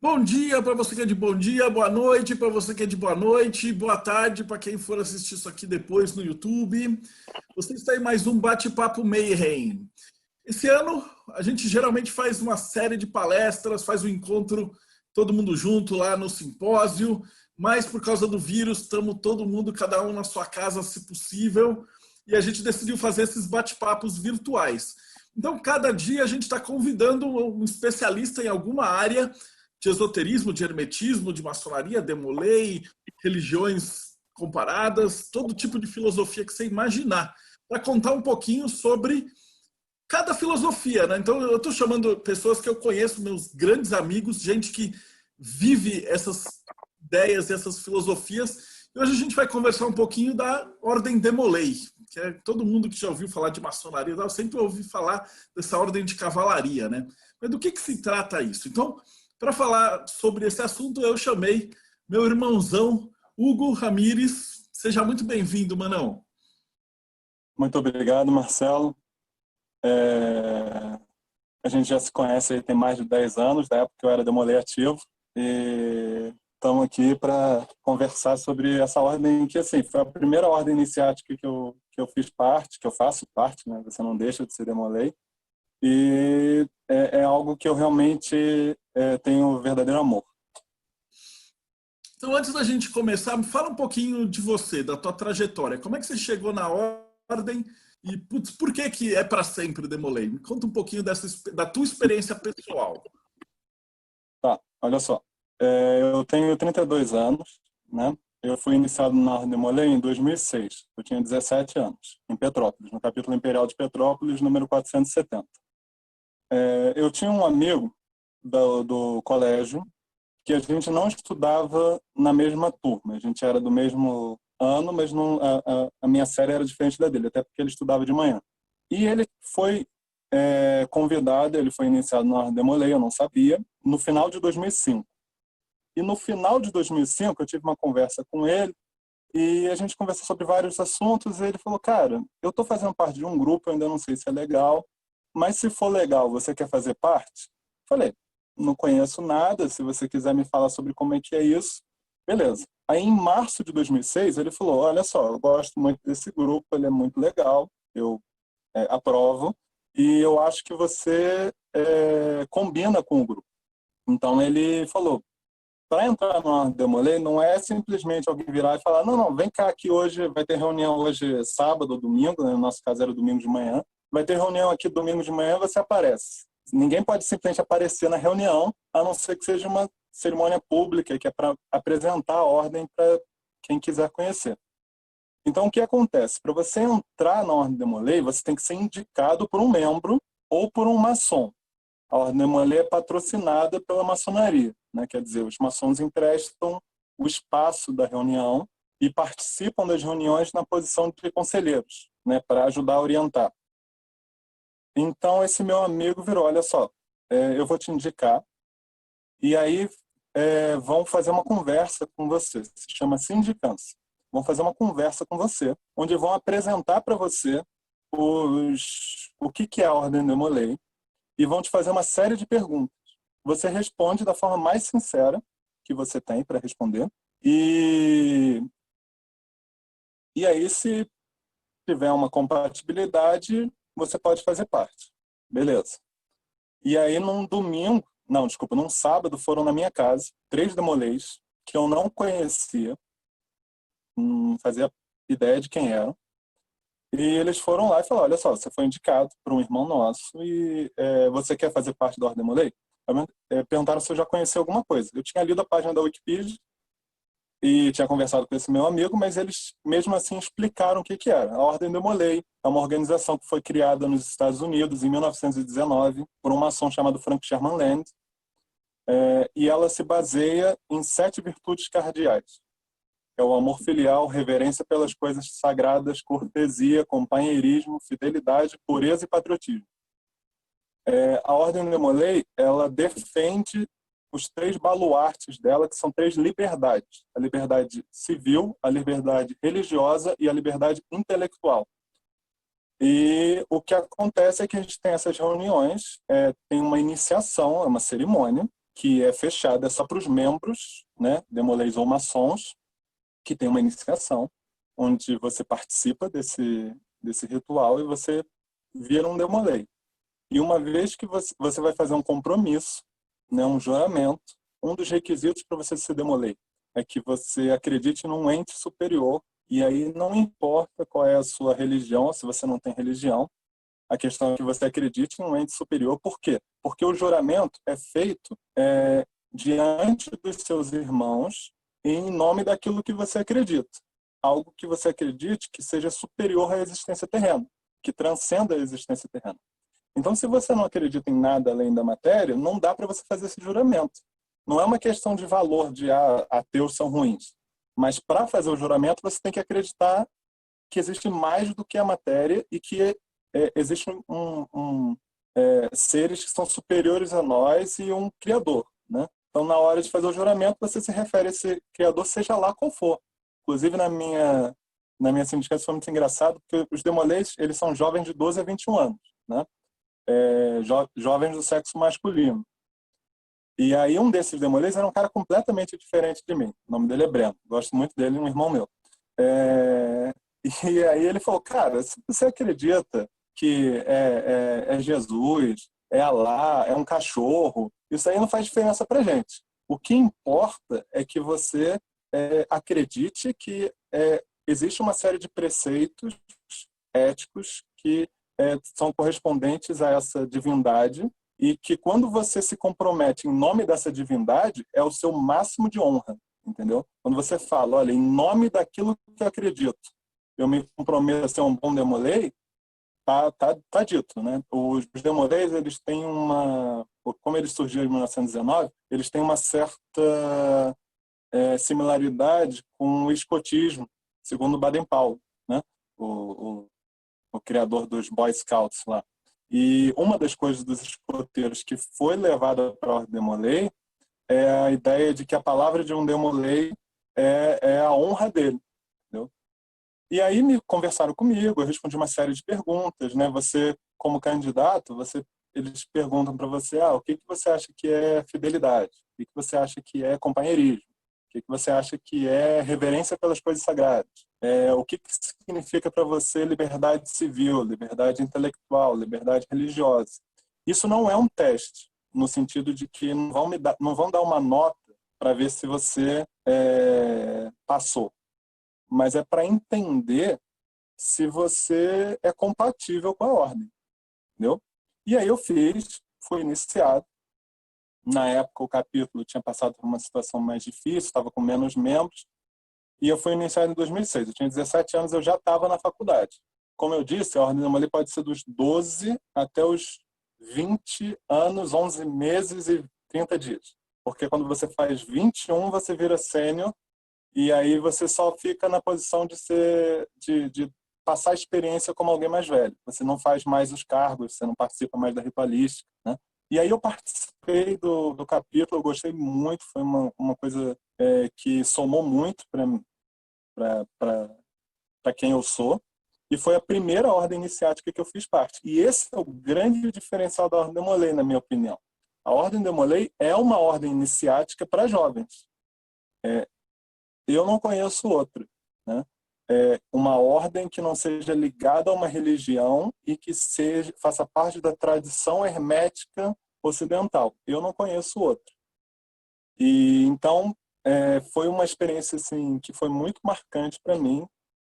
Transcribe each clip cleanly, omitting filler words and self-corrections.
Bom dia para você que é de bom dia, boa noite para você que é de boa noite, boa tarde para quem for assistir isso aqui depois no YouTube. Você está em mais um Bate-Papo Mayhem. Esse ano a gente geralmente faz uma série de palestras, faz um encontro todo mundo junto lá no simpósio, mas por causa do vírus estamos todo mundo, cada um na sua casa se possível, e a gente decidiu fazer esses bate-papos virtuais. Então cada dia a gente está convidando um especialista em alguma área de esoterismo, de hermetismo, de maçonaria, demolei, religiões comparadas, todo tipo de filosofia que você imaginar, para contar um pouquinho sobre cada filosofia, né? Então eu estou chamando pessoas que eu conheço, meus grandes amigos, gente que vive essas ideias, essas filosofias. E hoje a gente vai conversar um pouquinho da Ordem Demolei, que é todo mundo que já ouviu falar de maçonaria, eu sempre ouvi falar dessa ordem de cavalaria, né? Mas do que se trata isso? Então, para falar sobre esse assunto, eu chamei meu irmãozão, Hugo Ramires. Seja muito bem-vindo, Manão. Muito obrigado, Marcelo. A gente já se conhece aí tem mais de 10 anos, da época que eu era demolei ativo, e estamos aqui para conversar sobre essa ordem que, assim, foi a primeira ordem iniciática que eu fiz parte, que eu faço parte, né? Você não deixa de ser demolei, e é algo que eu realmente tenho verdadeiro amor. Então, antes da gente começar, fala um pouquinho de você, da tua trajetória. Como é que você chegou na ordem e, putz, por que é para sempre Demolei? Me conta um pouquinho da tua experiência pessoal. Tá, olha só. Eu tenho 32 anos, né? Eu fui iniciado na Ordem Demolei em 2006. Eu tinha 17 anos, em Petrópolis, no capítulo Imperial de Petrópolis, número 470. Eu tinha um amigo do colégio que a gente não estudava na mesma turma. A gente era do mesmo ano, mas não, a minha série era diferente da dele, até porque ele estudava de manhã. E ele foi convidado, ele foi iniciado na Ordem Demolei, eu não sabia, no final de 2005. E no final de 2005 eu tive uma conversa com ele e a gente conversou sobre vários assuntos e ele falou, cara, eu estou fazendo parte de um grupo, eu ainda não sei se é legal, mas se for legal, você quer fazer parte? Falei, não conheço nada, se você quiser me falar sobre como é que é isso, beleza. Aí em março de 2006 ele falou, olha só, eu gosto muito desse grupo, ele é muito legal, eu aprovo, e eu acho que você combina com o grupo. Então ele falou, para entrar no Demolei não é simplesmente alguém virar e falar, não, vem cá que hoje vai ter reunião hoje sábado ou domingo, né? No nosso caso era domingo de manhã, vai ter reunião aqui domingo de manhã, você aparece. Ninguém pode simplesmente aparecer na reunião, a não ser que seja uma cerimônia pública, que é para apresentar a ordem para quem quiser conhecer. Então, o que acontece? Para você entrar na Ordem Demolei, você tem que ser indicado por um membro ou por um maçom. A Ordem Demolei é patrocinada pela maçonaria, né? Quer dizer, os maçons emprestam o espaço da reunião e participam das reuniões na posição de conselheiros, né? Para ajudar a orientar. Então, esse meu amigo virou, olha só, eu vou te indicar e aí vão fazer uma conversa com você, se chama sindicância. Vão fazer uma conversa com você, onde vão apresentar para você o que é a Ordem Demolei e vão te fazer uma série de perguntas. Você responde da forma mais sincera que você tem para responder e aí, se tiver uma compatibilidade, você pode fazer parte. Beleza. E aí, num sábado, foram na minha casa 3 demoleis que eu não conhecia, não fazia ideia de quem eram. E eles foram lá e falaram, olha só, você foi indicado por um irmão nosso e você quer fazer parte da Ordem Demolei? Perguntaram se eu já conhecia alguma coisa. Eu tinha lido a página da Wikipedia e tinha conversado com esse meu amigo, mas eles mesmo assim explicaram o que era. A Ordem Demolei é uma organização que foi criada nos Estados Unidos em 1919 por um maçom chamado Frank Sherman Land, e ela se baseia em 7 virtudes cardeais. É o amor filial, reverência pelas coisas sagradas, cortesia, companheirismo, fidelidade, pureza e patriotismo. A Ordem Demolei, ela defende os 3 baluartes dela, que são 3 liberdades. A liberdade civil, a liberdade religiosa e a liberdade intelectual. E o que acontece é que a gente tem essas reuniões, tem uma iniciação, é uma cerimônia, que é fechada, é só para os membros, né, demoleis ou maçons, que tem uma iniciação, onde você participa desse ritual e você vira um demolei. E uma vez que você vai fazer um compromisso, né, um juramento, um dos requisitos para você ser demolei é que você acredite num ente superior, e aí não importa qual é a sua religião, se você não tem religião, a questão é que você acredite em um ente superior. Por quê? Porque o juramento é feito diante dos seus irmãos em nome daquilo que você acredita. Algo que você acredite que seja superior à existência terrena, que transcenda a existência terrena. Então, se você não acredita em nada além da matéria, não dá para você fazer esse juramento. Não é uma questão de valor de ateus são ruins. Mas para fazer o juramento, você tem que acreditar que existe mais do que a matéria e que existem seres que são superiores a nós e um criador, né? Então, na hora de fazer o juramento, você se refere a esse criador, seja lá qual for. Inclusive, na minha sindicato foi muito engraçado, porque os demolês, eles são jovens de 12 a 21 anos, né? Jovens do sexo masculino. E aí um desses demolês era um cara completamente diferente de mim. O nome dele é Breno. Gosto muito dele, um irmão meu. E aí ele falou, cara, se você acredita que é Jesus, é Alá, é um cachorro, isso aí não faz diferença pra gente. O que importa é que você acredite que existe uma série de preceitos éticos que são correspondentes a essa divindade e que quando você se compromete em nome dessa divindade, é o seu máximo de honra, entendeu? Quando você fala, olha, em nome daquilo que eu acredito, eu me comprometo a ser um bom demolei, tá dito, né? Os demoleis, eles têm como eles surgiram em 1919, eles têm uma certa similaridade com o escotismo, segundo Baden-Powell, né? O criador dos Boy Scouts lá. E uma das coisas dos escoteiros que foi levada para a Ordem Demolei é a ideia de que a palavra de um demolei é a honra dele, entendeu? E aí me conversaram comigo, eu respondi uma série de perguntas, né? Você, como candidato, eles perguntam para você, o que você acha que é fidelidade? O que você acha que é companheirismo? O que você acha que é reverência pelas coisas sagradas? O que significa para você liberdade civil, liberdade intelectual, liberdade religiosa? Isso não é um teste, no sentido de que não vão dar uma nota para ver se você passou, mas é para entender se você é compatível com a ordem, entendeu? E aí eu fui iniciado. Na época o capítulo tinha passado por uma situação mais difícil, estava com menos membros, e eu fui iniciado em 2006. Eu tinha 17 anos, eu já estava na faculdade. Como eu disse, a Ordem Demolei pode ser dos 12 até os 20 anos, 11 meses e 30 dias. Porque quando você faz 21, você vira sênior, e aí você só fica na posição de passar a experiência como alguém mais velho. Você não faz mais os cargos, você não participa mais da ritualística, né? E aí eu participei do capítulo, eu gostei muito, foi uma coisa que somou muito para quem eu sou, e foi a primeira ordem iniciática que eu fiz parte. E esse é o grande diferencial da Ordem Demolei, na minha opinião. A Ordem Demolei é uma ordem iniciática para jovens. Eu não conheço outra, né? Uma ordem que não seja ligada a uma religião e que faça parte da tradição hermética ocidental. Eu não conheço outra. E então foi uma experiência assim que foi muito marcante para mim,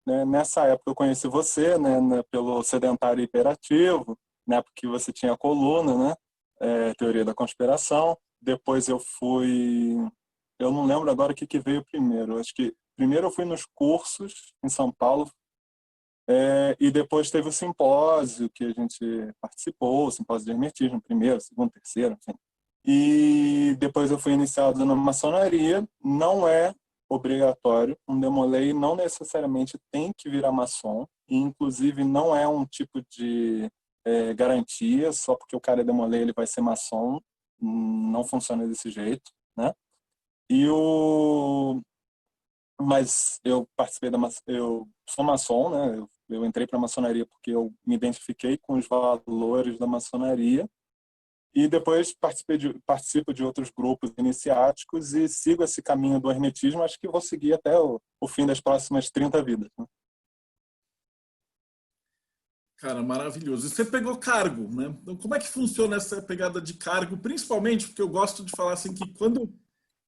né? Nessa época eu conheci você, né, pelo Sedentário Hiperativo, né, porque você tinha a coluna, né, Teoria da Conspiração. Depois eu não lembro agora o que veio primeiro. Acho que primeiro eu fui nos cursos em São Paulo, e depois teve o simpósio que a gente participou, o simpósio de hermetismo, primeiro, segundo, terceiro, enfim. E depois eu fui iniciado na maçonaria. Não é obrigatório, um demolei não necessariamente tem que virar maçom, e inclusive não é um tipo de garantia, só porque o cara é demolei ele vai ser maçom, não funciona desse jeito, né? Mas eu participei eu sou maçom, né? Eu entrei para a maçonaria porque eu me identifiquei com os valores da maçonaria e depois participo de outros grupos iniciáticos e sigo esse caminho do hermetismo. Acho que vou seguir até o fim das próximas 30 vidas, né? Cara, maravilhoso. E você pegou cargo, né? Então, como é que funciona essa pegada de cargo? Principalmente porque eu gosto de falar assim que quando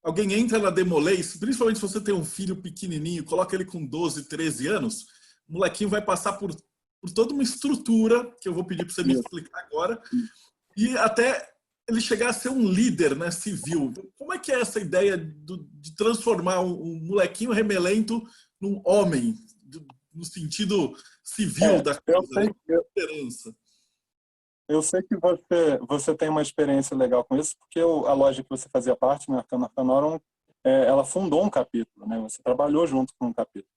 alguém entra na Demolei, principalmente se você tem um filho pequenininho, coloca ele com 12, 13 anos, o molequinho vai passar por toda uma estrutura, que eu vou pedir para você me Isso. explicar agora, e até ele chegar a ser um líder, né, civil. Então, como é que é essa ideia de transformar um molequinho remelento num homem, no sentido civil da Eu coisa, sei, né? Esperança. eu sei que você tem uma experiência legal com isso, porque a loja que você fazia parte, né, Arcana Arcanorum, ela fundou um capítulo, né? Você trabalhou junto com um capítulo.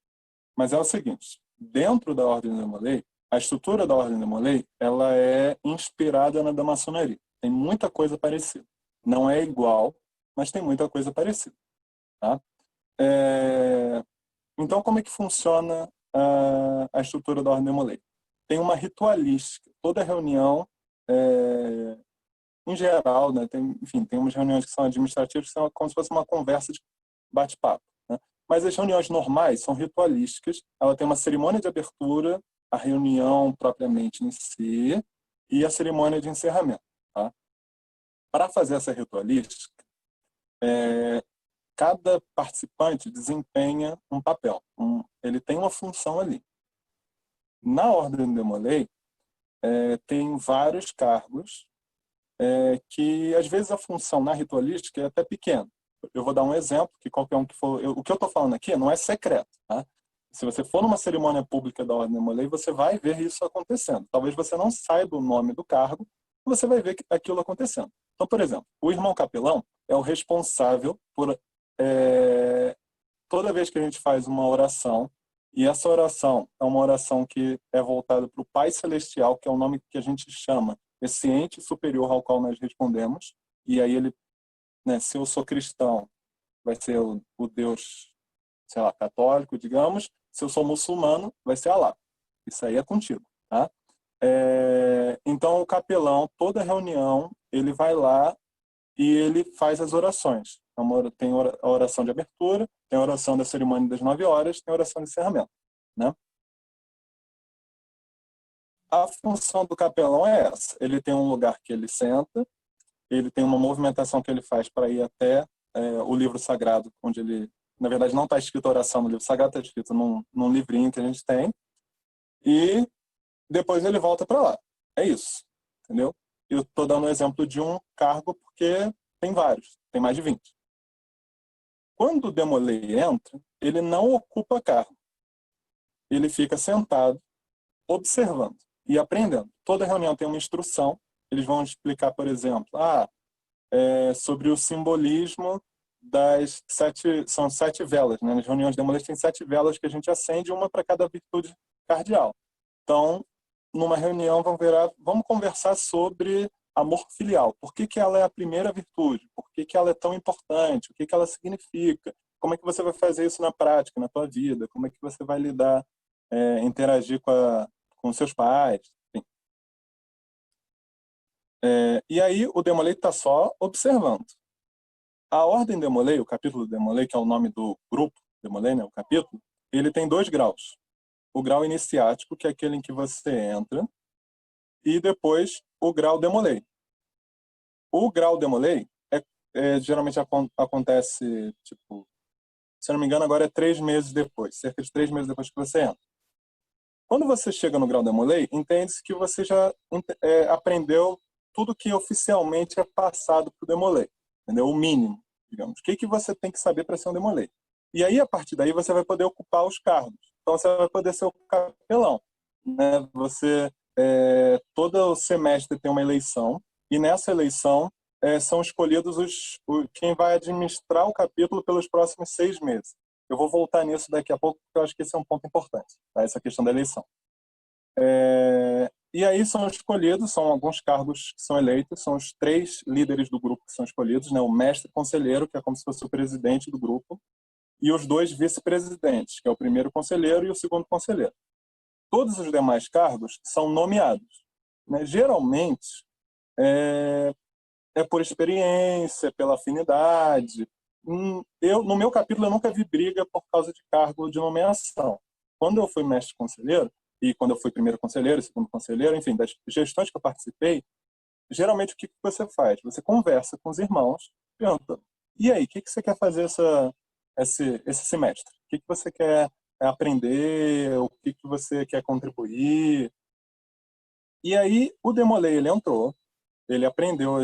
Mas é o seguinte, dentro da Ordem da Molay, a estrutura da Ordem da Molay, ela é inspirada na da maçonaria. Tem muita coisa parecida. Não é igual, mas tem muita coisa parecida, tá? Então, como é que funciona a estrutura da Ordem da Molay? Tem uma ritualística. Toda reunião, em geral, né, enfim, tem umas reuniões que são administrativas, que são como se fosse uma conversa de bate-papo, né? Mas as reuniões normais são ritualísticas. Ela tem uma cerimônia de abertura, a reunião propriamente em si e a cerimônia de encerramento, tá? Para fazer essa ritualística, cada participante desempenha um papel. Ele tem uma função ali. Na Ordem de Molay, tem vários cargos que, às vezes, a função na ritualística é até pequena. Eu vou dar um exemplo, que qualquer um que for... o que eu estou falando aqui não é secreto, tá? Se você for numa cerimônia pública da Ordem de Molay, você vai ver isso acontecendo. Talvez você não saiba o nome do cargo, você vai ver aquilo acontecendo. Então, por exemplo, o irmão capelão é o responsável por toda vez que a gente faz uma oração, e essa oração é uma oração que é voltada para o Pai Celestial, que é o nome que a gente chama, esse ente superior ao qual nós respondemos, e aí ele, né, se eu sou cristão, vai ser o Deus, sei lá, católico, digamos, se eu sou muçulmano, vai ser Alá. Isso aí é contigo, tá? Então, o capelão, toda reunião, ele vai lá e ele faz as orações. Tem a oração de abertura, tem a oração da cerimônia das 9 horas, tem a oração de encerramento, né? A função do capelão é essa. Ele tem um lugar que ele senta, ele tem uma movimentação que ele faz para ir até o livro sagrado, onde ele, na verdade, não está escrito oração no livro sagrado, está escrito num livrinho que a gente tem, e depois ele volta para lá. É isso, entendeu? Eu estou dando um exemplo de um cargo porque tem vários, tem mais de 20. Quando o Demolay entra, ele não ocupa cargo. Ele fica sentado, observando e aprendendo. Toda reunião tem uma instrução. Eles vão explicar, por exemplo, sobre o simbolismo das 7... São 7 velas, né? Nas reuniões de Demolay tem 7 velas que a gente acende, uma para cada virtude cardeal. Então, numa reunião, vamos conversar sobre amor filial. Por que ela é a primeira virtude? Por que ela é tão importante? O que ela significa? Como é que você vai fazer isso na prática, na tua vida? Como é que você vai lidar, interagir com seus pais? Enfim. E aí o Demolay está só observando. A Ordem Demolay, o capítulo Demolay, que é o nome do grupo Demolay, né, o capítulo, ele tem 2 graus. O grau iniciático, que é aquele em que você entra, e depois o grau Demolay. O grau Demolay geralmente acontece, tipo, se eu não me engano, agora é 3 meses depois, cerca de 3 meses depois que você entra. Quando você chega no grau Demolay, entende-se que você já aprendeu tudo que oficialmente é passado para o Demolay, entendeu? O mínimo, digamos. O que você tem que saber para ser um Demolay? E aí, a partir daí, você vai poder ocupar os cargos. Então, você vai poder ser o capelão, né? Todo semestre tem uma eleição, e nessa eleição são escolhidos quem vai administrar o capítulo pelos próximos 6 meses. Eu vou voltar nisso daqui a pouco, porque eu acho que esse é um ponto importante, tá? Essa questão da eleição. E aí são escolhidos, são alguns cargos que são eleitos, são os 3 líderes do grupo que são escolhidos, né? O mestre conselheiro, que é como se fosse o presidente do grupo, e os 2 vice-presidentes, que é o primeiro conselheiro e o segundo conselheiro. Todos os demais cargos são nomeados, né? Geralmente, é por experiência, pela afinidade. No meu capítulo, eu nunca vi briga por causa de cargo de nomeação. Quando eu fui mestre conselheiro, e quando eu fui primeiro conselheiro, segundo conselheiro, enfim, das gestões que eu participei, geralmente o que você faz? Você conversa com os irmãos, pergunta, e aí, o que você quer fazer esse semestre? O que você quer aprender? O que você quer contribuir? E aí, o Demolei, ele entrou, ele aprendeu,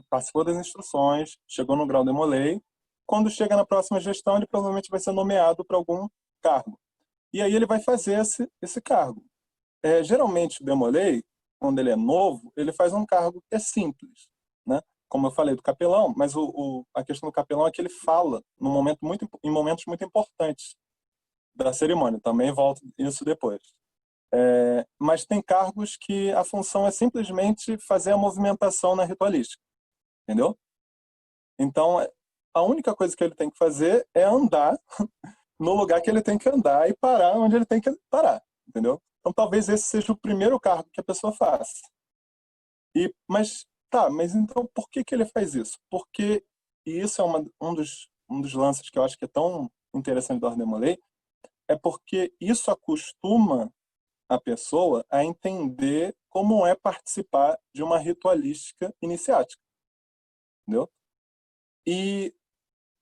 participou das instruções, chegou no grau Demolei. Quando chega na próxima gestão, ele provavelmente vai ser nomeado para algum cargo. E aí ele vai fazer esse cargo. Geralmente, o Demolei, quando ele é novo, ele faz um cargo que é simples, né? Como eu falei do capelão, mas a questão do capelão é que ele fala em momentos muito importantes da cerimônia. Também volto isso depois. Mas tem cargos que a função é simplesmente fazer a movimentação na ritualística, entendeu? Então, a única coisa que ele tem que fazer é andar no lugar que ele tem que andar e parar onde ele tem que parar, entendeu? Então, talvez esse seja o primeiro cargo que a pessoa faça. Mas então por que ele faz isso? Porque, e isso é um dos lances que eu acho que é tão interessante do Ordem Molay, é porque isso acostuma a pessoa a entender como é participar de uma ritualística iniciática, entendeu? E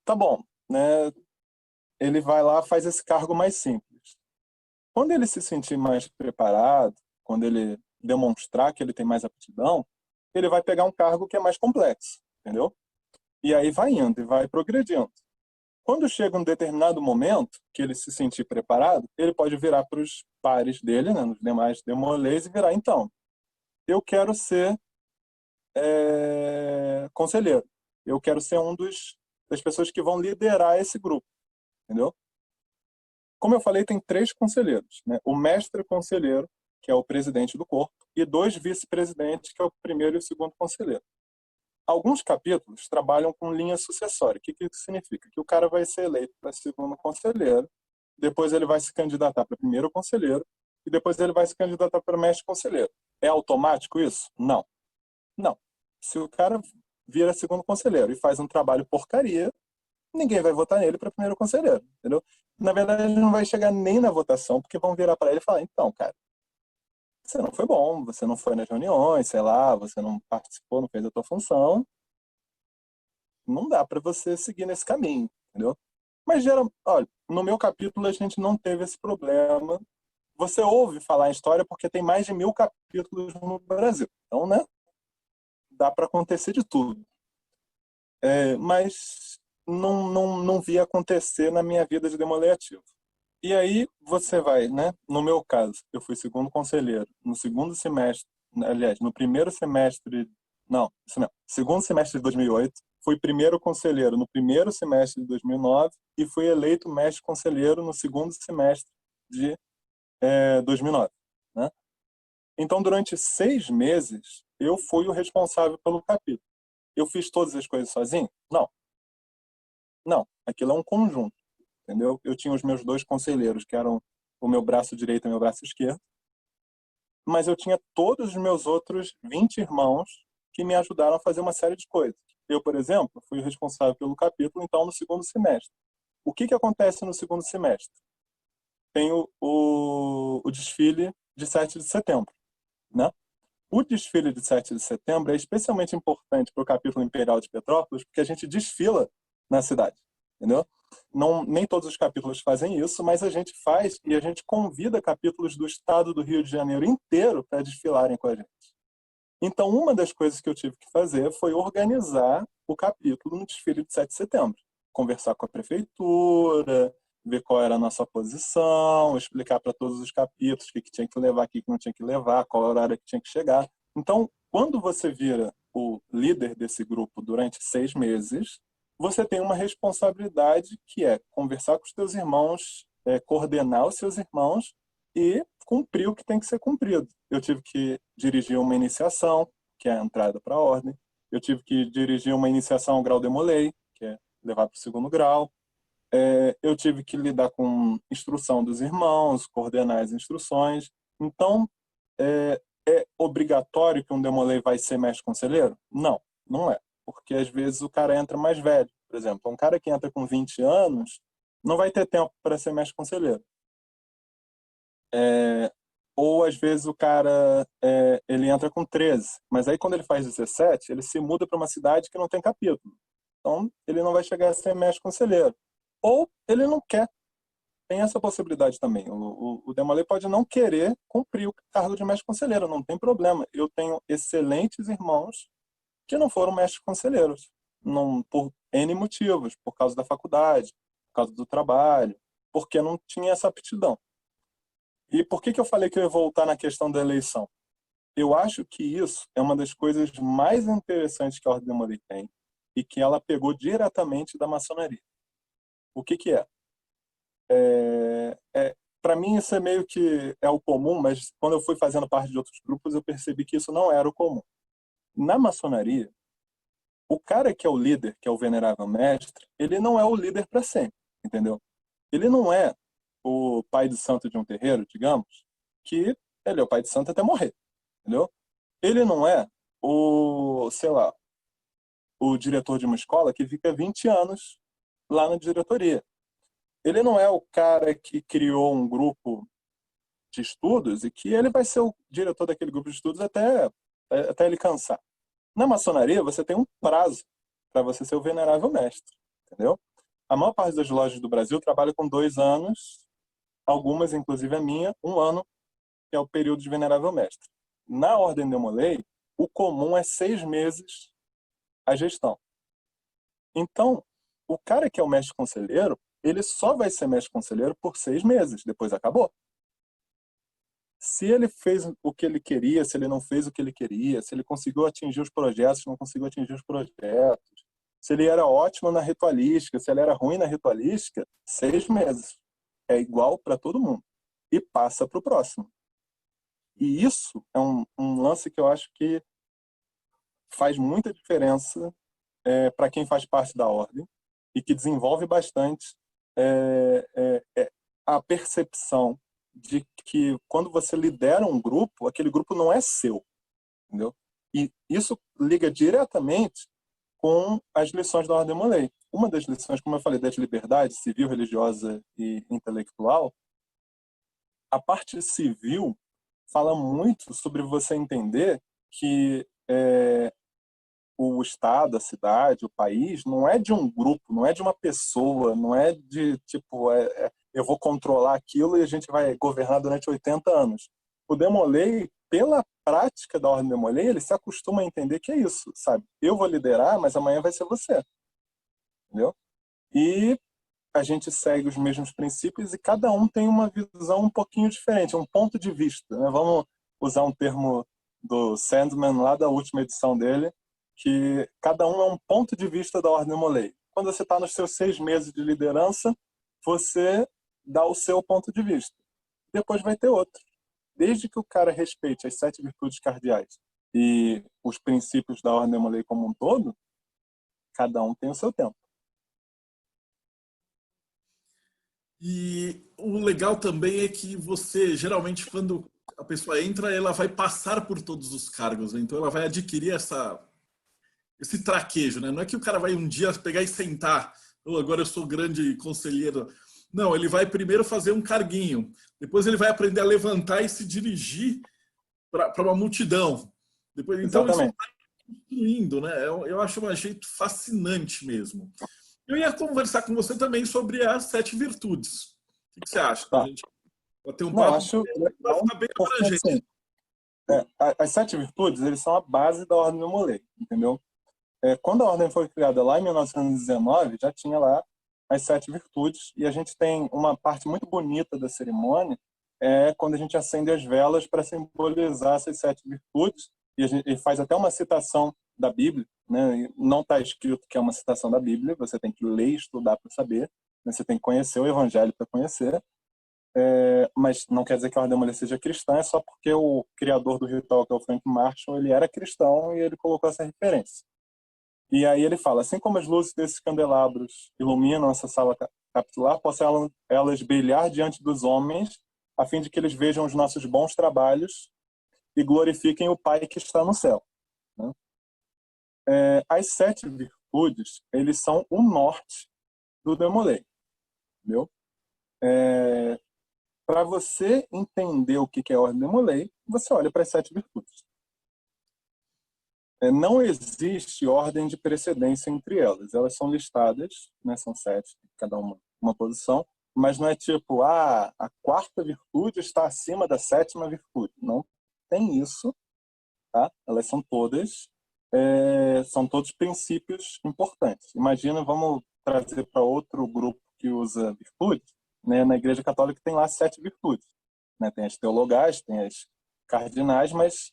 tá bom, né? Ele vai lá, faz esse cargo mais simples. Quando ele se sentir mais preparado, quando ele demonstrar que ele tem mais aptidão, ele vai pegar um cargo que é mais complexo, entendeu? E aí vai indo e vai progredindo. Quando chega um determinado momento que ele se sentir preparado, ele pode virar para os pares dele, né, nos demais demolês, e virar, então, eu quero ser conselheiro. Eu quero ser das pessoas que vão liderar esse grupo, entendeu? Como eu falei, tem 3 conselheiros, né? O mestre conselheiro, que é o presidente do corpo, e 2 vice-presidentes, que é o primeiro e o segundo conselheiro. Alguns capítulos trabalham com linha sucessória. O que isso significa? Que o cara vai ser eleito para segundo conselheiro, depois ele vai se candidatar para primeiro conselheiro, e depois ele vai se candidatar para mestre conselheiro. É automático isso? Não. Não. Se o cara vira segundo conselheiro e faz um trabalho porcaria, ninguém vai votar nele para primeiro conselheiro, entendeu? Na verdade, ele não vai chegar nem na votação, porque vão virar para ele e falar, então, cara, você não foi bom, você não foi nas reuniões, sei lá, você não participou, não fez a tua função, não dá para você seguir nesse caminho, entendeu? Mas, olha, no meu capítulo a gente não teve esse problema. Você ouve falar em história porque tem mais de 1000 capítulos no Brasil. Então, né, dá para acontecer de tudo. Mas não vi acontecer na minha vida de demolei ativo. E aí você vai, né? No meu caso, eu fui segundo conselheiro. No segundo semestre, aliás, no primeiro semestre, não, isso mesmo, segundo semestre de 2008, fui primeiro conselheiro no primeiro semestre de 2009 e fui eleito mestre conselheiro no segundo semestre de 2009, né? Então, durante 6 meses, eu fui o responsável pelo capítulo. Eu fiz todas as coisas sozinho? Não. Não, aquilo é um conjunto, entendeu? Eu tinha os meus 2 conselheiros, que eram o meu braço direito e o meu braço esquerdo, mas eu tinha todos os meus outros 20 irmãos que me ajudaram a fazer uma série de coisas. Eu, por exemplo, fui o responsável pelo capítulo, então, no segundo semestre. O que acontece no segundo semestre? Tem o desfile de 7 de setembro, né? O desfile de 7 de setembro é especialmente importante para o capítulo Imperial de Petrópolis, porque a gente desfila na cidade, entendeu? Não, nem todos os capítulos fazem isso, mas a gente faz e a gente convida capítulos do estado do Rio de Janeiro inteiro para desfilarem com a gente. Então, uma das coisas que eu tive que fazer foi organizar o capítulo no desfile de 7 de setembro. Conversar com a prefeitura, ver qual era a nossa posição, explicar para todos os capítulos o que tinha que levar, o que não tinha que levar, qual era a hora que tinha que chegar. Então, quando você vira o líder desse grupo durante 6 meses, você tem uma responsabilidade que é conversar com os seus irmãos, coordenar os seus irmãos e cumprir o que tem que ser cumprido. Eu tive que dirigir uma iniciação, que é a entrada para a ordem. Eu tive que dirigir uma iniciação ao grau Demolei, que é levar para o segundo grau. Eu tive que lidar com instrução dos irmãos, coordenar as instruções. Então, é obrigatório que um Demolei vai ser mestre conselheiro? Não. Não é. Porque às vezes o cara entra mais velho. Por exemplo, um cara que entra com 20 anos não vai ter tempo para ser mestre conselheiro. Ou às vezes o cara ele entra com 13, mas aí quando ele faz 17, ele se muda para uma cidade que não tem capítulo. Então ele não vai chegar a ser mestre conselheiro. Ou ele não quer. Tem essa possibilidade também. O Demolay pode não querer cumprir o cargo de mestre conselheiro, não tem problema. Eu tenho excelentes irmãos que não foram mestres conselheiros, não, por N motivos, por causa da faculdade, por causa do trabalho, porque não tinha essa aptidão. E por que eu falei que eu ia voltar na questão da eleição? Eu acho que isso é uma das coisas mais interessantes que a Ordem do Demolay tem e que ela pegou diretamente da maçonaria. O que é? Para mim isso é meio que é o comum, mas quando eu fui fazendo parte de outros grupos eu percebi que isso não era o comum. Na maçonaria, o cara que é o líder, que é o venerável mestre, ele não é o líder para sempre, entendeu? Ele não é o pai de santo de um terreiro, digamos, que ele é o pai de santo até morrer, entendeu? Ele não é o, sei lá, o diretor de uma escola que fica 20 anos lá na diretoria. Ele não é o cara que criou um grupo de estudos e que ele vai ser o diretor daquele grupo de estudos até ele cansar. Na maçonaria, você tem um prazo para você ser o venerável mestre, entendeu? A maior parte das lojas do Brasil trabalha com 2 anos, algumas, inclusive a minha, 1 ano, que é o período de venerável mestre. Na Ordem do Demolay, o comum é 6 meses a gestão. Então, o cara que é o mestre conselheiro, ele só vai ser mestre conselheiro por 6 meses, depois acabou. Se ele fez o que ele queria, se ele não fez o que ele queria, se ele conseguiu atingir os projetos, se não conseguiu atingir os projetos, se ele era ótimo na ritualística, se ele era ruim na ritualística, 6 meses. É igual para todo mundo. E passa para o próximo. E isso é um lance que eu acho que faz muita diferença para quem faz parte da ordem e que desenvolve bastante a percepção de que quando você lidera um grupo, aquele grupo não é seu, entendeu? E isso liga diretamente com as lições da Ordem do Demolay. Uma das lições, como eu falei, das liberdades civil, religiosa e intelectual, a parte civil fala muito sobre você entender que o estado, a cidade, o país não é de um grupo, não é de uma pessoa, não é de tipo eu vou controlar aquilo e a gente vai governar durante 80 anos. O Demolay, pela prática da Ordem Demolay, ele se acostuma a entender que é isso, sabe? Eu vou liderar, mas amanhã vai ser você, entendeu? E a gente segue os mesmos princípios e cada um tem uma visão um pouquinho diferente, um ponto de vista, né? Vamos usar um termo do Sandman lá da última edição dele, que cada um é um ponto de vista da Ordem Demolay. Quando você está nos seus 6 meses de liderança, você dá o seu ponto de vista. Depois vai ter outro. Desde que o cara respeite as 7 virtudes cardeais e os princípios da Ordem Demolay como um todo, cada um tem o seu tempo. E o legal também é que você, geralmente, quando a pessoa entra, ela vai passar por todos os cargos, né? Então ela vai adquirir esse traquejo, né? Não é que o cara vai um dia pegar e sentar, oh, agora eu sou grande conselheiro. Não, ele vai primeiro fazer um carguinho, depois ele vai aprender a levantar e se dirigir para uma multidão. Depois, então isso Exatamente. vai construindo, né? Eu acho um jeito fascinante mesmo. Eu ia conversar com você também sobre as 7 virtudes. O que você acha? A Tá. gente vai ter um Não, papo acho vai legal, ficar bem porque abrangente. assim, as 7 virtudes, eles são a base da Ordem do Demolay, entendeu? Quando a Ordem foi criada lá em 1919, já tinha lá as 7 virtudes, e a gente tem uma parte muito bonita da cerimônia, quando a gente acende as velas para simbolizar essas 7 virtudes, e a gente faz até uma citação da Bíblia, né? E não está escrito que é uma citação da Bíblia, você tem que ler e estudar para saber, né? Você tem que conhecer o Evangelho para conhecer, mas não quer dizer que a Ordem Demolay seja cristã, é só porque o criador do ritual, que é o Frank Marshall, ele era cristão e ele colocou essa referência. E aí ele fala, assim como as luzes desses candelabros iluminam essa sala capitular, possam elas brilhar diante dos homens, a fim de que eles vejam os nossos bons trabalhos e glorifiquem o Pai que está no céu. Né? as 7 virtudes, eles são o norte do Demolay, entendeu? Para você entender o que é a ordem Demolay, você olha para as 7 virtudes. Não existe ordem de precedência entre elas. Elas são listadas, né, são 7, cada uma posição, mas não é tipo, a 4ª virtude está acima da 7ª virtude. Não tem isso, tá? Elas são todos princípios importantes. Imagina, vamos trazer para outro grupo que usa virtudes, né? Na Igreja Católica tem lá 7 virtudes, né? Tem as teologais, tem as cardinais, mas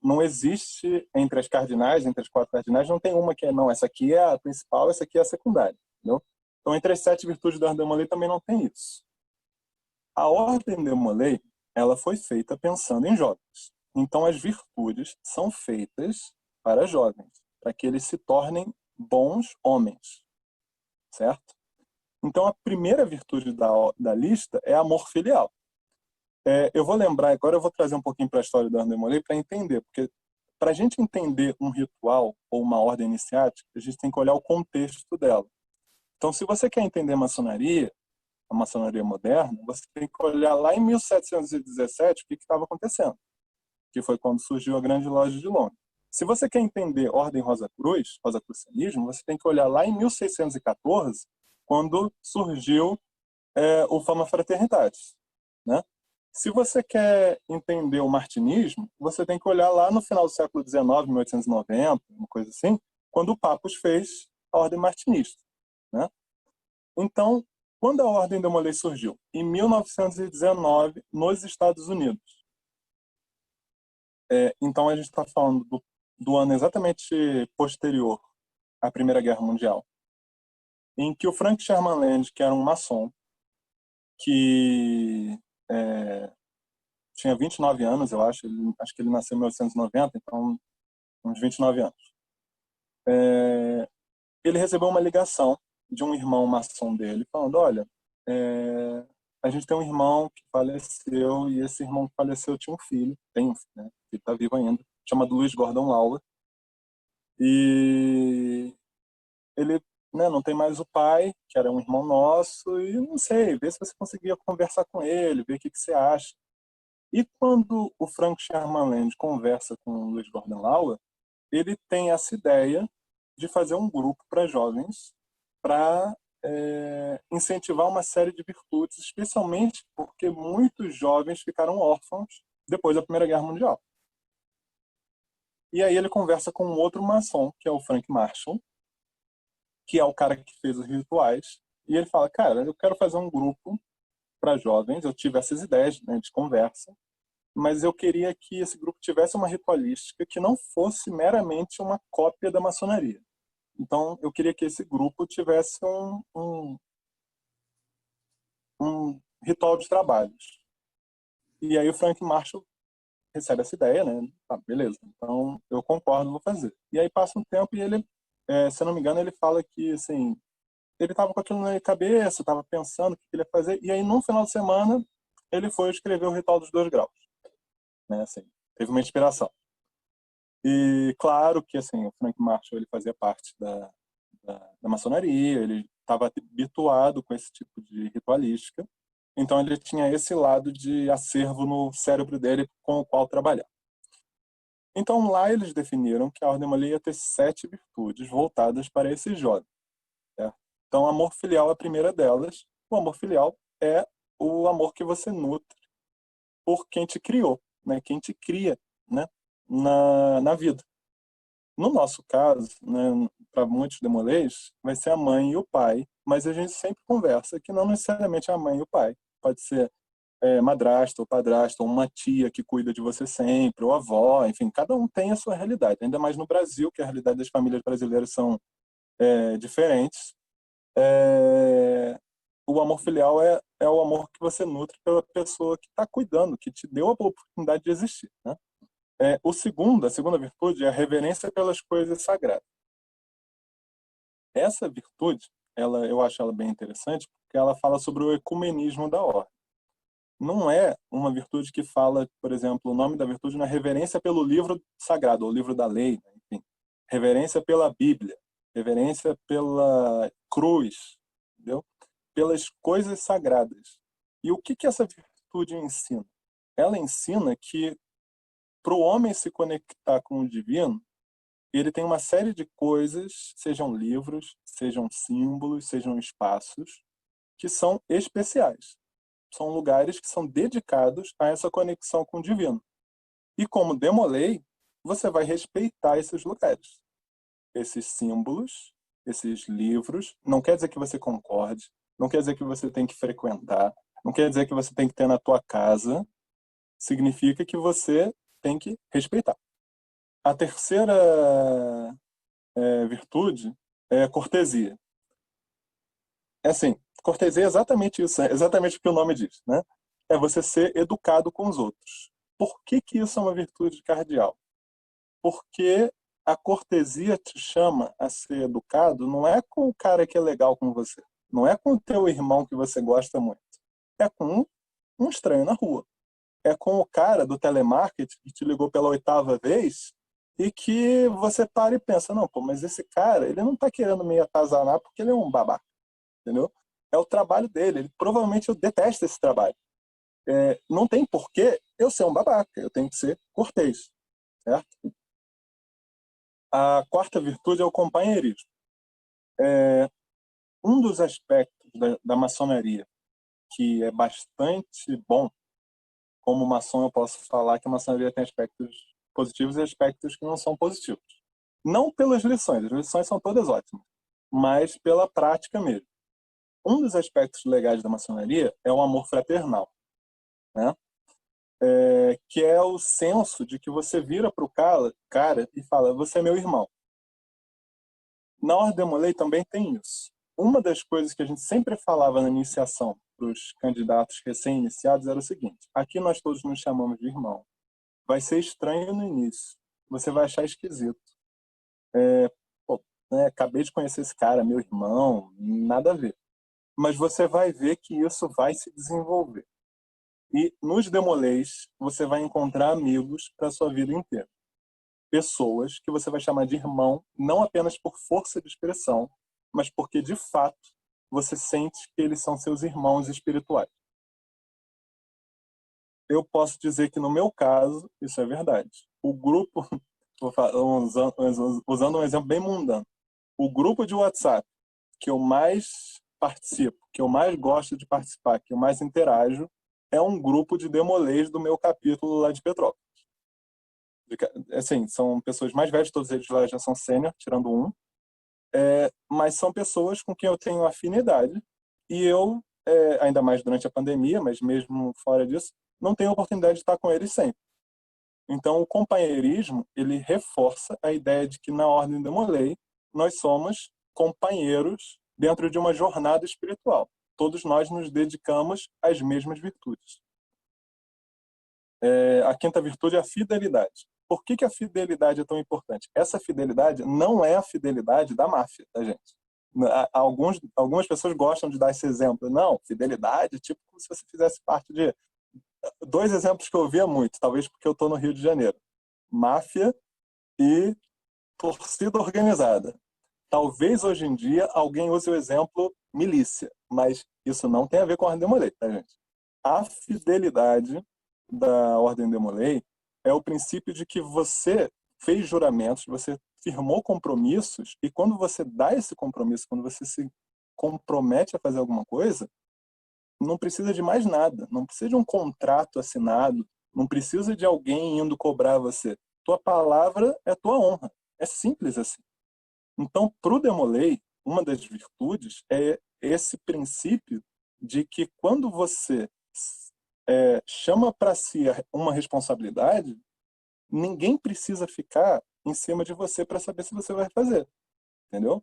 não existe entre as cardinais, entre as 4 cardinais, não tem uma que não, essa aqui é a principal, essa aqui é a secundária, entendeu? Então, entre as 7 virtudes da Ordem Demolay também não tem isso. A Ordem Demolay, ela foi feita pensando em jovens. Então, as virtudes são feitas para jovens, para que eles se tornem bons homens, certo? Então, a primeira virtude da lista é amor filial. Eu vou lembrar, agora eu vou trazer um pouquinho para a história da Ordem Demolay para entender, porque para a gente entender um ritual ou uma ordem iniciática, a gente tem que olhar o contexto dela. Então, se você quer entender a maçonaria moderna, você tem que olhar lá em 1717 o que estava acontecendo, que foi quando surgiu a Grande Loja de Londres. Se você quer entender Ordem Rosacrucianismo, você tem que olhar lá em 1614, quando surgiu o Fama Fraternitatis, né? Se você quer entender o martinismo, você tem que olhar lá no final do século XIX, 1890, uma coisa assim, quando o Papus fez a Ordem Martinista, né? Então, quando a Ordem Demolay surgiu? Em 1919, nos Estados Unidos. Então, a gente está falando do ano exatamente posterior à Primeira Guerra Mundial, em que o Frank Sherman Land, que era um maçom, que tinha 29 anos, eu acho que ele nasceu em 1990, então uns 29 anos. Ele recebeu uma ligação de um irmão maçom dele, falando, olha, a gente tem um irmão que faleceu, e esse irmão que faleceu tinha um filho, tem um filho, né? Ele está vivo ainda, chamado Louis Gordon Lawler, e ele, né, não tem mais o pai, que era um irmão nosso, e não sei, vê se você conseguia conversar com ele, ver o que você acha. E quando o Frank Sherman Land conversa com o Louis Gordon Lawler, ele tem essa ideia de fazer um grupo para jovens para incentivar uma série de virtudes, especialmente porque muitos jovens ficaram órfãos depois da Primeira Guerra Mundial. E aí ele conversa com um outro maçom, que é o Frank Marshall, que é o cara que fez os rituais, e ele fala, cara, eu quero fazer um grupo para jovens, eu tive essas ideias, né, de conversa, mas eu queria que esse grupo tivesse uma ritualística que não fosse meramente uma cópia da maçonaria. Então, eu queria que esse grupo tivesse um ritual de trabalhos. E aí o Frank Marshall recebe essa ideia, né? Ah, beleza, então eu concordo, vou fazer. E aí passa um tempo e ele, se eu não me engano, ele fala que, assim, ele estava com aquilo na cabeça, estava pensando o que ele ia fazer, e aí num final de semana ele foi escrever o Ritual dos 2 Graus. Né? Assim, teve uma inspiração. E claro que assim, o Frank Marshall ele fazia parte da maçonaria, ele estava habituado com esse tipo de ritualística, então ele tinha esse lado de acervo no cérebro dele com o qual trabalhar. Então lá eles definiram que a Ordem Demolay ia ter 7 virtudes voltadas para esses jovens. Certo? Então, o amor filial é a primeira delas. O amor filial é o amor que você nutre por quem te criou, né? Quem te cria, né? na vida. No nosso caso, né, para muitos demolês, vai ser a mãe e o pai, mas a gente sempre conversa que não necessariamente é a mãe e o pai. Pode ser madrasta ou padrasta, ou uma tia que cuida de você sempre, ou avó, enfim, cada um tem a sua realidade. Ainda mais no Brasil, que a realidade das famílias brasileiras são diferentes. O amor filial é o amor que você nutre pela pessoa que está cuidando, que te deu a oportunidade de existir, né? A segunda virtude é a reverência pelas coisas sagradas. Essa virtude, eu acho ela bem interessante, porque ela fala sobre o ecumenismo da ordem. Não é uma virtude que fala, por exemplo, o nome da virtude na reverência pelo livro sagrado, ou livro da lei, né? Enfim. reverência pela Bíblia, reverência pela cruz, entendeu? Pelas coisas sagradas. E o que essa virtude ensina? Ela ensina que para o homem se conectar com o divino, ele tem uma série de coisas, sejam livros, sejam símbolos, sejam espaços, que são especiais. São lugares que são dedicados a essa conexão com o divino. E como Demolei, você vai respeitar esses lugares, esses símbolos, esses livros. Não quer dizer que você concorde, não quer dizer que você tem que frequentar, não quer dizer que você tem que ter na tua casa. Significa que você tem que respeitar. A terceira virtude é cortesia. É assim, cortesia é exatamente isso, é exatamente o que o nome diz, né? É você ser educado com os outros. Por que isso é uma virtude cardeal? Porque a cortesia te chama a ser educado não é com o cara que é legal com você, não é com o teu irmão que você gosta muito, é com um estranho na rua. É com o cara do telemarketing que te ligou pela 8ª vez e que você para e pensa, não, pô, mas esse cara, ele não tá querendo me atazanar porque ele é um babaca, entendeu? É o trabalho dele, ele provavelmente eu detesto esse trabalho. Não tem porquê eu ser um babaca, eu tenho que ser cortês, certo? A quarta virtude é o companheirismo. Um dos aspectos da maçonaria que é bastante bom, como maçom eu posso falar que a maçonaria tem aspectos positivos e aspectos que não são positivos. Não pelas lições, as lições são todas ótimas, mas pela prática mesmo. Um dos aspectos legais da maçonaria é o amor fraternal, né? Que é o senso de que você vira para o cara e fala, você é meu irmão. Na Ordem Demolei também tem isso. Uma das coisas que a gente sempre falava na iniciação para os candidatos recém-iniciados era o seguinte, aqui nós todos nos chamamos de irmão. Vai ser estranho no início, você vai achar esquisito. Acabei de conhecer esse cara, meu irmão, nada a ver. Mas você vai ver que isso vai se desenvolver. E nos Demolês, você vai encontrar amigos para a sua vida inteira. Pessoas que você vai chamar de irmão, não apenas por força de expressão, mas porque, de fato, você sente que eles são seus irmãos espirituais. Eu posso dizer que, no meu caso, isso é verdade. O grupo, usando um exemplo bem mundano, o grupo de WhatsApp que eu mais participo, que eu mais gosto de participar, que eu mais interajo, é um grupo de demolês do meu capítulo lá de Petrópolis. Assim, são pessoas mais velhas, todos eles lá já são sênior, tirando um, mas são pessoas com quem eu tenho afinidade e eu, ainda mais durante a pandemia, mas mesmo fora disso, não tenho oportunidade de estar com eles sempre. Então, o companheirismo, ele reforça a ideia de que na Ordem Demolei nós somos companheiros dentro de uma jornada espiritual. Todos nós nos dedicamos às mesmas virtudes. A quinta virtude é a fidelidade. Por que a fidelidade é tão importante? Essa fidelidade não é a fidelidade da máfia, tá, gente? Algumas pessoas gostam de dar esse exemplo. Não, fidelidade, tipo como se você fizesse parte de... Dois exemplos que eu ouvia muito, talvez porque eu estou no Rio de Janeiro. Máfia e torcida organizada. Talvez hoje em dia alguém use o exemplo milícia, mas isso não tem a ver com a Ordem Demolei, tá, gente? A fidelidade da Ordem Demolei é o princípio de que você fez juramentos, você firmou compromissos, e quando você dá esse compromisso, quando você se compromete a fazer alguma coisa, não precisa de mais nada, não precisa de um contrato assinado, não precisa de alguém indo cobrar você. Tua palavra é tua honra. É simples assim. Então, para o Demolei, uma das virtudes é esse princípio de que quando você chama para si uma responsabilidade, ninguém precisa ficar em cima de você para saber se você vai fazer, entendeu?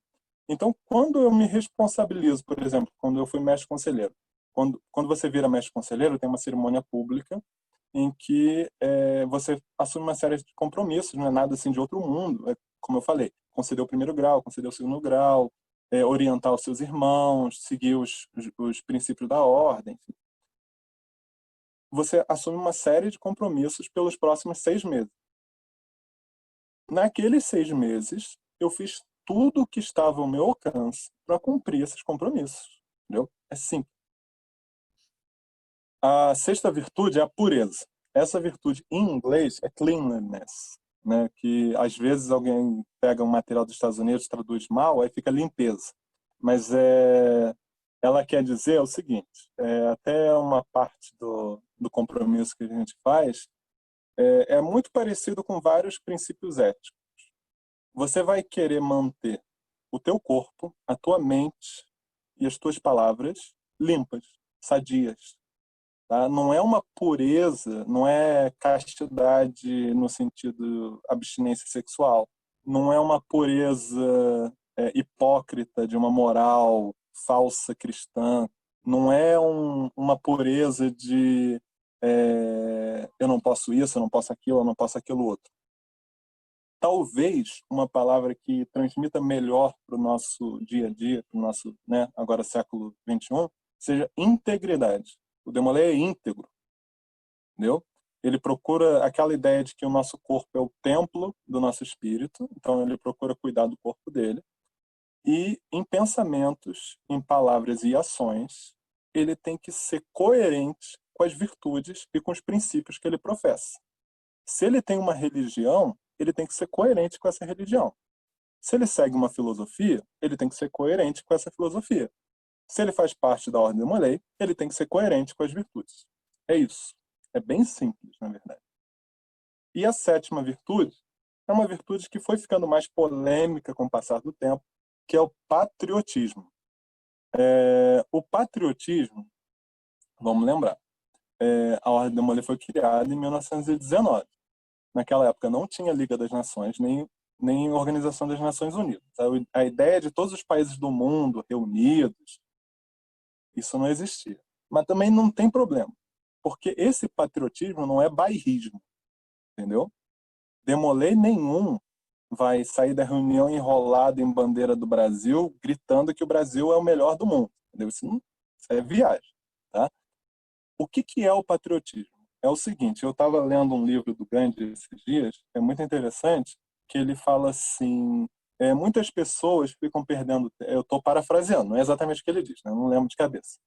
Então, quando eu me responsabilizo, por exemplo, quando eu fui mestre conselheiro, quando você vira mestre conselheiro, tem uma cerimônia pública em que você assume uma série de compromissos, não é nada assim de outro mundo, como eu falei, conceder o primeiro grau, conceder o segundo grau, orientar os seus irmãos, seguir os princípios da ordem. Enfim. Você assume uma série de compromissos pelos próximos 6 meses. Naqueles 6 meses, eu fiz tudo o que estava ao meu alcance para cumprir esses compromissos. Entendeu? É simples. A sexta virtude é a pureza. Essa virtude em inglês é cleanliness, né? Que às vezes alguém pega um material dos Estados Unidos, traduz mal, aí fica limpeza. Mas ela quer dizer o seguinte, até uma parte do compromisso que a gente faz é muito parecido com vários princípios éticos. Você vai querer manter o teu corpo, a tua mente e as tuas palavras limpas, sadias. Tá? Não é uma pureza, não é castidade no sentido abstinência sexual. Não é uma pureza hipócrita de uma moral falsa cristã. Não é uma pureza de eu não posso isso, eu não posso aquilo, eu não posso aquilo outro. Talvez uma palavra que transmita melhor para o nosso dia a dia, para o nosso, né, agora século XXI, seja integridade. O Demolay é íntegro, entendeu? Ele procura aquela ideia de que o nosso corpo é o templo do nosso espírito, então ele procura cuidar do corpo dele. E em pensamentos, em palavras e ações, ele tem que ser coerente com as virtudes e com os princípios que ele professa. Se ele tem uma religião, ele tem que ser coerente com essa religião. Se ele segue uma filosofia, ele tem que ser coerente com essa filosofia. Se ele faz parte da Ordem Demolay, ele tem que ser coerente com as virtudes. É isso. É bem simples, na verdade. E a sétima virtude é uma virtude que foi ficando mais polêmica com o passar do tempo, que é o patriotismo. O patriotismo, vamos lembrar, a Ordem Demolay foi criada em 1919. Naquela época não tinha Liga das Nações, nem Organização das Nações Unidas. A ideia de todos os países do mundo reunidos, isso não existia. Mas também não tem problema, porque esse patriotismo não é bairrismo, entendeu? Demolay nenhum vai sair da reunião enrolado em bandeira do Brasil, gritando que o Brasil é o melhor do mundo, entendeu? Isso é viagem, tá? O que é o patriotismo? É o seguinte, eu estava lendo um livro do Gandhi esses dias, é muito interessante, que ele fala assim, muitas pessoas ficam perdendo, eu estou parafraseando, não é exatamente o que ele diz, né? Eu não lembro de cabeça.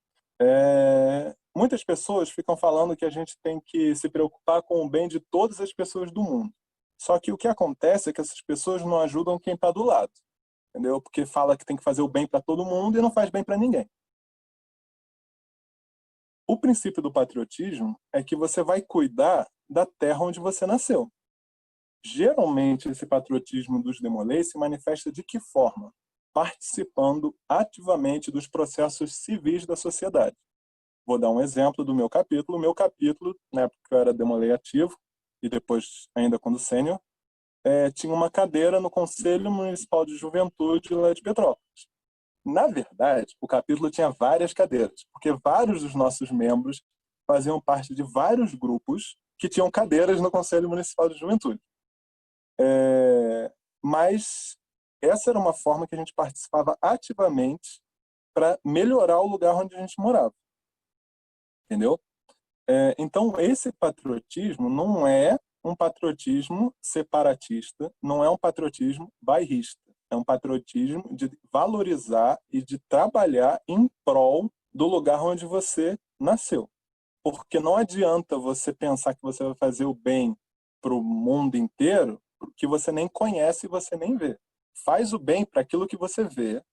Muitas pessoas ficam falando que a gente tem que se preocupar com o bem de todas as pessoas do mundo. Só que o que acontece é que essas pessoas não ajudam quem está do lado, entendeu? Porque fala que tem que fazer o bem para todo mundo e não faz bem para ninguém. O princípio do patriotismo é que você vai cuidar da terra onde você nasceu. Geralmente, esse patriotismo dos Demolay se manifesta de que forma? Participando ativamente dos processos civis da sociedade. Vou dar um exemplo do meu capítulo. O meu capítulo, na época que eu era Demolay ativo, e depois ainda quando sênior, tinha uma cadeira no Conselho Municipal de Juventude lá de Petrópolis. Na verdade, o capítulo tinha várias cadeiras, porque vários dos nossos membros faziam parte de vários grupos que tinham cadeiras no Conselho Municipal de Juventude. Mas essa era uma forma que a gente participava ativamente para melhorar o lugar onde a gente morava. Entendeu? Então, esse patriotismo não é um patriotismo separatista, não é um patriotismo bairrista. É um patriotismo de valorizar e de trabalhar em prol do lugar onde você nasceu. Porque não adianta você pensar que você vai fazer o bem para o mundo inteiro que você nem conhece e você nem vê. Faz o bem para aquilo que você vê,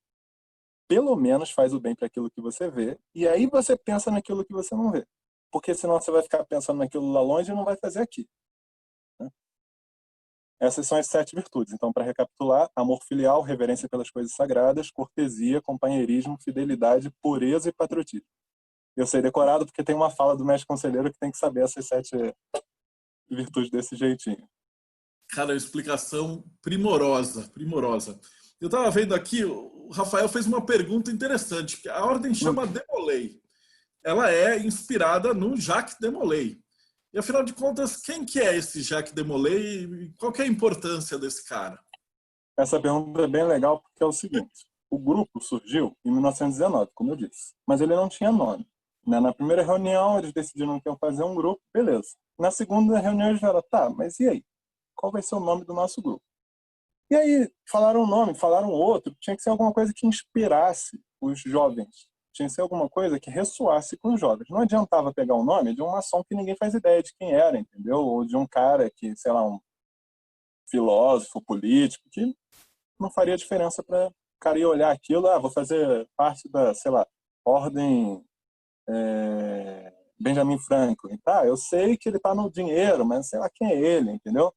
pelo menos faz o bem para aquilo que você vê, e aí você pensa naquilo que você não vê. Porque senão você vai ficar pensando naquilo lá longe e não vai fazer aqui. Essas são as 7 virtudes. Então, para recapitular, amor filial, reverência pelas coisas sagradas, cortesia, companheirismo, fidelidade, pureza e patriotismo. Eu sei decorado porque tem uma fala do mestre conselheiro que tem que saber essas 7 virtudes desse jeitinho. Cara, explicação primorosa, primorosa. Eu estava vendo aqui, o Rafael fez uma pergunta interessante, que a ordem chama Demolay. Ela é inspirada no Jacques Demolay. E afinal de contas, quem que é esse Jacques Demolay e qual que é a importância desse cara? Essa pergunta é bem legal porque é o seguinte, o grupo surgiu em 1919, como eu disse, mas ele não tinha nome. Na primeira reunião, eles decidiram que iam fazer um grupo, beleza. Na segunda reunião, eles falaram, tá, mas e aí? Qual vai ser o nome do nosso grupo? E aí falaram um nome, falaram outro, tinha que ser alguma coisa que inspirasse os jovens. Tinha que ser alguma coisa que ressoasse com os jovens. Não adiantava pegar o nome de um maçom que ninguém faz ideia de quem era, entendeu? Ou de um cara que, sei lá, um filósofo político, que não faria diferença para o cara ir olhar aquilo, vou fazer parte da, sei lá, ordem Benjamin Franklin. Tá, eu sei que ele tá no dinheiro, mas sei lá quem é ele, entendeu?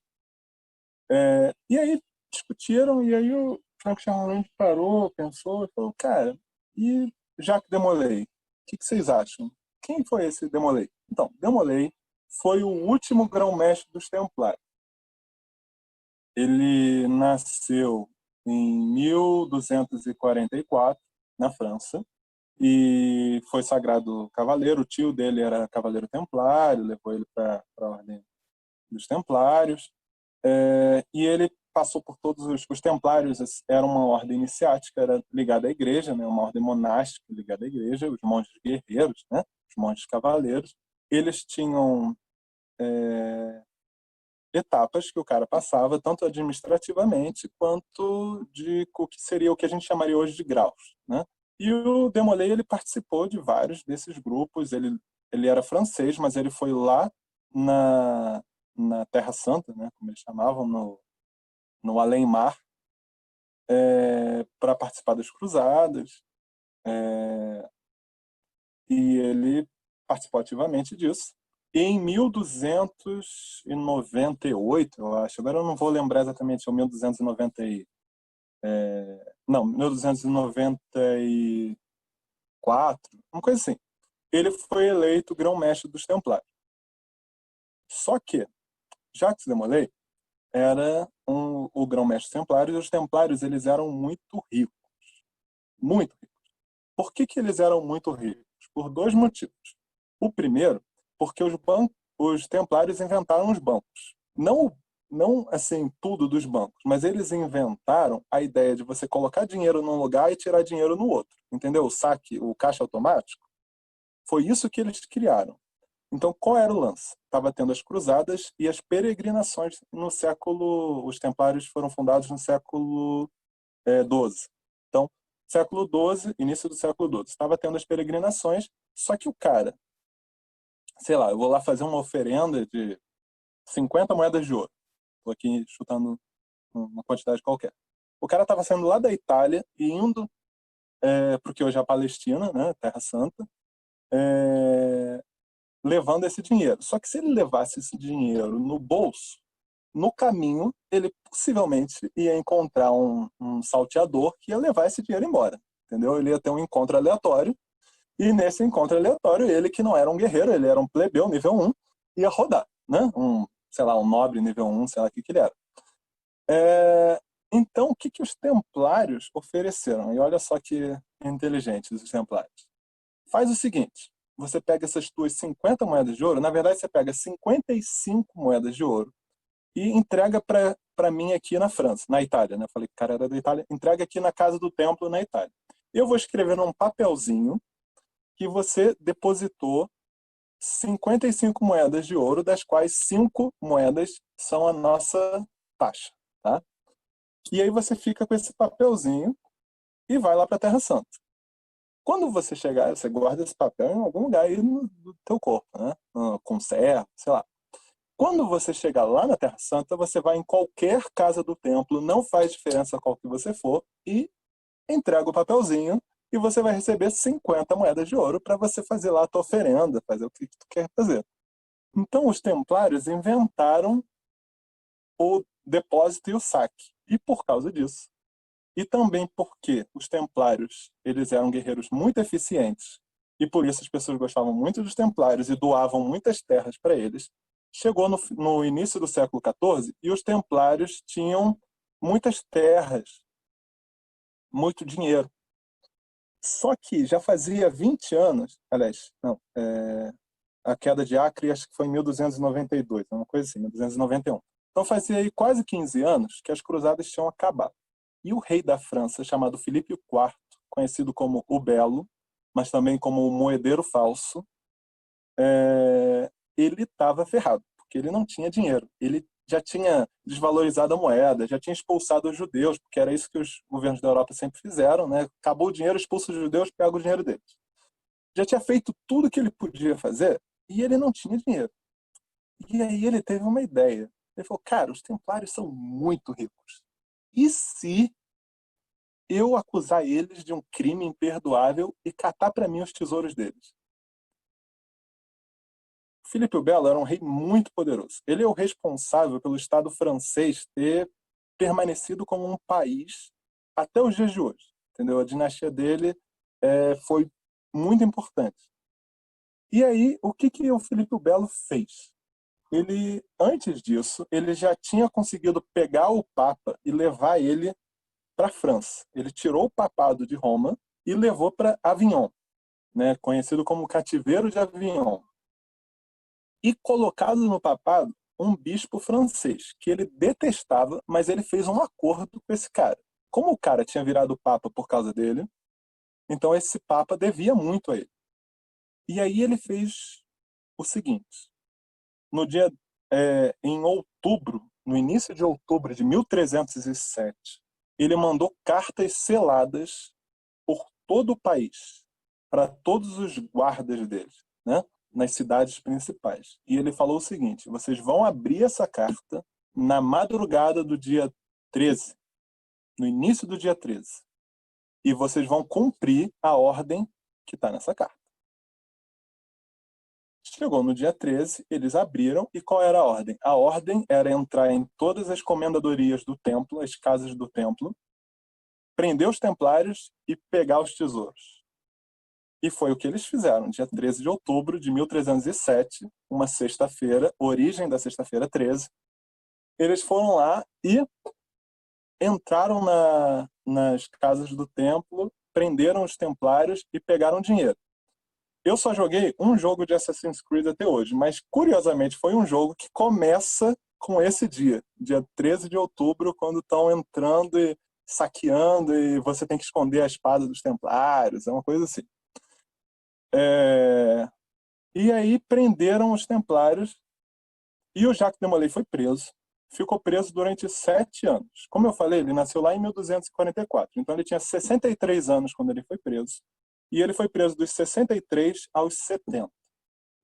E aí discutiram, e aí o Frank Charland parou, pensou e falou, cara, e Jacques Demolay, o que vocês acham? Quem foi esse Demolay? Então, Demolay foi o último grão-mestre dos Templários. Ele nasceu em 1244, na França, e foi sagrado cavaleiro. O tio dele era cavaleiro templário, levou ele para a ordem dos Templários. E ele passou por todos os templários. Era uma ordem iniciática, era ligada à igreja, né? Uma ordem monástica ligada à igreja, os monges guerreiros, né? Os monges cavaleiros. Eles tinham etapas que o cara passava, tanto administrativamente quanto de o que seria o que a gente chamaria hoje de graus, né? E o Demolay, ele participou de vários desses grupos. Ele era francês, mas ele foi lá na Terra Santa, né, como eles chamavam, no além-mar, para participar das cruzadas. E ele participou ativamente disso. E em 1298, eu acho, agora eu não vou lembrar exatamente, ou 1290 não, 1294, uma coisa assim. Ele foi eleito grão-mestre dos Templários. Só que Jacques de Molay era o grão-mestre templário, e os templários eles eram muito ricos. Muito ricos. Por que eles eram muito ricos? Por dois motivos. O primeiro, porque os templários inventaram os bancos. Não assim, tudo dos bancos, mas eles inventaram a ideia de você colocar dinheiro num lugar e tirar dinheiro no outro. Entendeu? O saque, o caixa automático. Foi isso que eles criaram. Então, qual era o lance? Estava tendo as cruzadas e as peregrinações no século... Os templários foram fundados no século XII. Então, século XII, início do século XII, estava tendo as peregrinações, só que o cara, sei lá, eu vou lá fazer uma oferenda de 50 moedas de ouro. Estou aqui chutando uma quantidade qualquer. O cara estava saindo lá da Itália e indo para o que hoje é a Palestina, né, Terra Santa, levando esse dinheiro. Só que se ele levasse esse dinheiro no bolso, no caminho, ele possivelmente ia encontrar um salteador que ia levar esse dinheiro embora. Entendeu? Ele ia ter um encontro aleatório, e nesse encontro aleatório, ele que não era um guerreiro, ele era um plebeu nível 1, ia rodar, né? Sei lá, um nobre nível 1, sei lá o que ele era. Então, o que os templários ofereceram? E olha só que inteligentes os templários. Faz o seguinte, você pega essas tuas 50 moedas de ouro, na verdade você pega 55 moedas de ouro e entrega para mim aqui na França, na Itália, né? Eu falei que o cara era da Itália, entrega aqui na Casa do Templo, na Itália. Eu vou escrever num papelzinho que você depositou 55 moedas de ouro, das quais 5 moedas são a nossa taxa, tá? E aí você fica com esse papelzinho e vai lá para a Terra Santa. Quando você chegar, você guarda esse papel em algum lugar aí no teu corpo, né? Conserva, sei lá. Quando você chegar lá na Terra Santa, você vai em qualquer casa do templo, não faz diferença qual que você for, e entrega o papelzinho e você vai receber 50 moedas de ouro para você fazer lá a tua oferenda, fazer o que tu quer fazer. Então os templários inventaram o depósito e o saque. E por causa disso, e também porque os templários eles eram guerreiros muito eficientes, e por isso as pessoas gostavam muito dos templários e doavam muitas terras para eles, chegou no início do século XIV e os templários tinham muitas terras, muito dinheiro. Só que já fazia 20 anos, aliás, não, a queda de Acre acho que foi em 1292, uma coisa assim, 1291. Então fazia aí quase 15 anos que as cruzadas tinham acabado. E o rei da França, chamado Filipe IV, conhecido como o Belo, mas também como o Moedeiro Falso, ele estava ferrado, porque ele não tinha dinheiro. Ele já tinha desvalorizado a moeda, já tinha expulsado os judeus, porque era isso que os governos da Europa sempre fizeram, né? Acabou o dinheiro, expulsa os judeus, pega o dinheiro deles. Já tinha feito tudo que ele podia fazer e ele não tinha dinheiro. E aí ele teve uma ideia. Ele falou, cara, os templários são muito ricos. E se eu acusar eles de um crime imperdoável e catar para mim os tesouros deles? Filipe o Belo era um rei muito poderoso. Ele é o responsável pelo Estado francês ter permanecido como um país até os dias de hoje. Entendeu? A dinastia dele foi muito importante. E aí, o que o Filipe o Belo fez? Ele, antes disso, ele já tinha conseguido pegar o Papa e levar ele para a França. Ele tirou o papado de Roma e levou para Avignon, né, conhecido como Cativeiro de Avignon. E colocado no papado um bispo francês, que ele detestava, mas ele fez um acordo com esse cara. Como o cara tinha virado papa por causa dele, então esse papa devia muito a ele. E aí ele fez o seguinte, no dia, em outubro, no início de outubro de 1307, ele mandou cartas seladas por todo o país, para todos os guardas dele, né? Nas cidades principais. E ele falou o seguinte, vocês vão abrir essa carta na madrugada do dia 13, no início do dia 13, e vocês vão cumprir a ordem que está nessa carta. Chegou no dia 13, eles abriram, e qual era a ordem? A ordem era entrar em todas as comendadorias do templo, as casas do templo, prender os templários e pegar os tesouros. E foi o que eles fizeram, dia 13 de outubro de 1307, uma sexta-feira, origem da sexta-feira 13. Eles foram lá e entraram nas casas do templo, prenderam os templários e pegaram dinheiro. Eu só joguei um jogo de Assassin's Creed até hoje, mas curiosamente foi um jogo que começa com esse dia 13 de outubro, quando estão entrando e saqueando e você tem que esconder a espada dos templários, é uma coisa assim. E aí prenderam os templários e o Jacques de Molay foi preso. Ficou preso durante 7 anos. Como eu falei, ele nasceu lá em 1244, então ele tinha 63 anos quando ele foi preso. E ele foi preso dos 63 aos 70.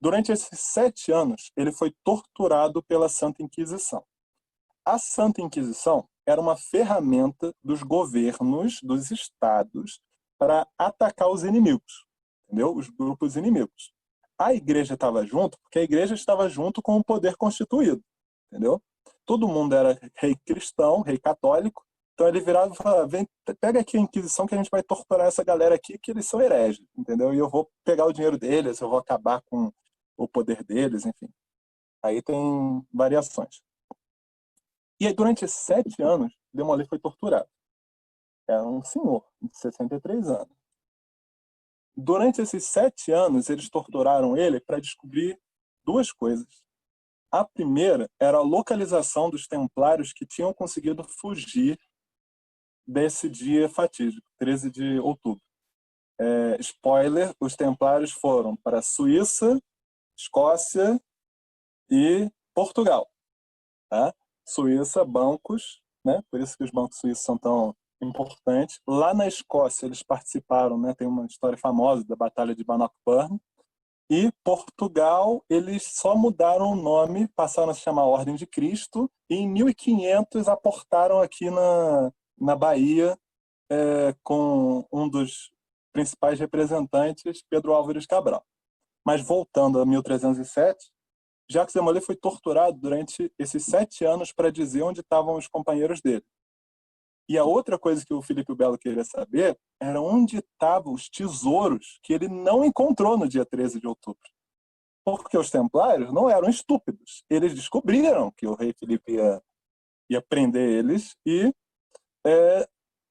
Durante esses 7 anos, ele foi torturado pela Santa Inquisição. A Santa Inquisição era uma ferramenta dos governos, dos estados, para atacar os inimigos, entendeu? Os grupos inimigos. A igreja estava junto, porque a igreja estava junto com o poder constituído, entendeu? Todo mundo era rei cristão, rei católico, então ele virava e falava, vem, pega aqui a Inquisição que a gente vai torturar essa galera aqui, que eles são hereges, entendeu? E eu vou pegar o dinheiro deles, eu vou acabar com o poder deles, enfim. Aí tem variações. E aí, durante 7 anos, Demolay foi torturado. Era um senhor de 63 anos. Durante esses 7 anos, eles torturaram ele para descobrir 2 coisas. A primeira era a localização dos templários que tinham conseguido fugir desse dia fatídico, 13 de outubro. Spoiler, os templários foram para Suíça, Escócia e Portugal. Tá? Suíça, bancos, né? Por isso que os bancos suíços são tão importantes. Lá na Escócia, eles participaram, né? Tem uma história famosa da Batalha de Bannockburn. E Portugal, eles só mudaram o nome, passaram a se chamar Ordem de Cristo, e em 1500 aportaram aqui na Bahia com um dos principais representantes, Pedro Álvares Cabral. Mas voltando a 1307, Jacques de Molay foi torturado durante esses 7 anos para dizer onde estavam os companheiros dele. E a outra coisa que o Filipe o Belo queria saber era onde estavam os tesouros que ele não encontrou no dia 13 de outubro. Porque os templários não eram estúpidos. Eles descobriram que o rei Filipe ia prender eles e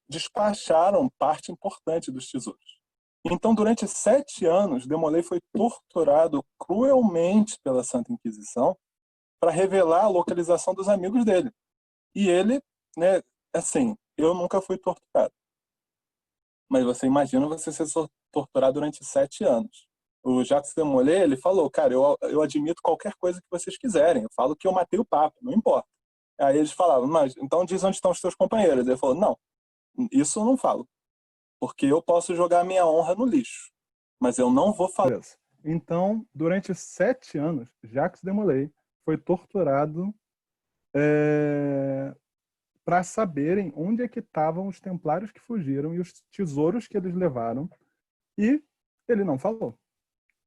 despacharam parte importante dos tesouros. Então, durante 7 anos, Demolay foi torturado cruelmente pela Santa Inquisição para revelar a localização dos amigos dele. E ele, né, assim, eu nunca fui torturado. Mas você imagina você ser torturado durante 7 anos. O Jacques de Molay, ele falou, cara, eu admito qualquer coisa que vocês quiserem. Eu falo que eu matei o Papa, não importa. Aí eles falavam, mas então diz onde estão os teus companheiros. Ele falou, não, isso eu não falo, porque eu posso jogar a minha honra no lixo, mas eu não vou falar. Beleza. Então, durante 7 anos, Jacques de Molay foi torturado para saberem onde é que estavam os templários que fugiram e os tesouros que eles levaram. E ele não falou.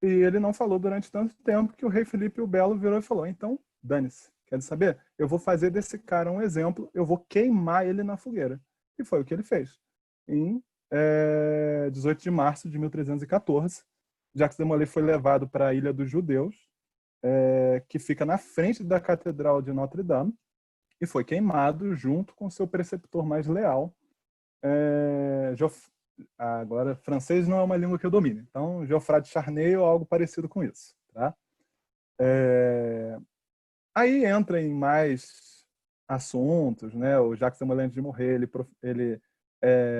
E ele não falou durante tanto tempo que o rei Felipe o Belo virou e falou, então, dane-se. Quer saber? Eu vou fazer desse cara um exemplo, eu vou queimar ele na fogueira. E foi o que ele fez. Em 18 de março de 1314, Jacques de Molay foi levado para a Ilha dos Judeus, que fica na frente da Catedral de Notre-Dame, e foi queimado junto com seu preceptor mais leal. Agora, francês não é uma língua que eu domine, então Geoffroy de Charnay ou algo parecido com isso. Tá? Aí entra em mais assuntos, né? O Jacques de Molay, antes de morrer, ele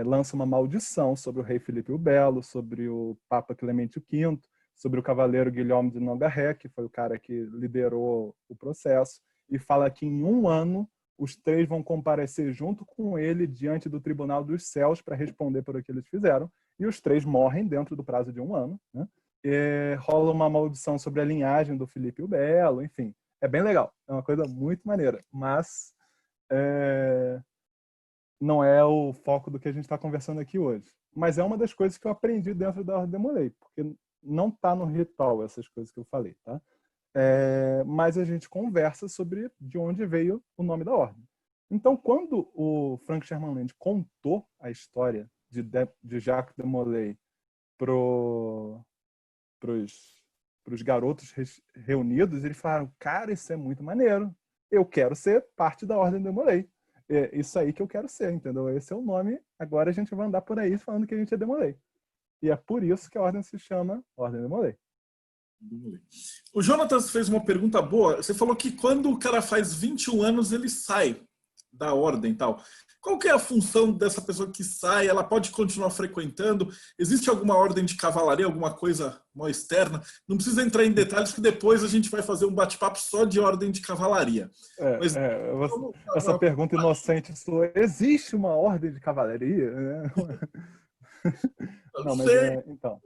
lança uma maldição sobre o rei Filipe o Belo, sobre o Papa Clemente V, sobre o cavaleiro Guilherme de Nogaret, que foi o cara que liderou o processo, e fala que em 1 ano os 3 vão comparecer junto com ele diante do Tribunal dos Céus para responder por o que eles fizeram, e os 3 morrem dentro do prazo de 1 ano. Né? Rola uma maldição sobre a linhagem do Filipe o Belo, enfim. É bem legal, é uma coisa muito maneira, mas não é o foco do que a gente está conversando aqui hoje. Mas é uma das coisas que eu aprendi dentro da Ordem de Molay, porque não está no ritual essas coisas que eu falei, tá? Mas a gente conversa sobre de onde veio o nome da ordem. Então, quando o Frank Sherman Land contou a história de Jacques de Molay pros garotos reunidos, eles falaram, cara, isso é muito maneiro. Eu quero ser parte da Ordem de Molay. É isso aí que eu quero ser, entendeu? Esse é o nome. Agora a gente vai andar por aí falando que a gente é de Molay. E é por isso que a ordem se chama Ordem de Molay. O Jonatas fez uma pergunta boa. Você falou que quando o cara faz 21 anos, ele sai da ordem e tal. Qual que é a função dessa pessoa que sai? Ela pode continuar frequentando? Existe alguma ordem de cavalaria, alguma coisa mais externa? Não precisa entrar em detalhes, que depois a gente vai fazer um bate-papo só de ordem de cavalaria. Mas, essa pergunta inocente sua, existe uma ordem de cavalaria? Não, mas então,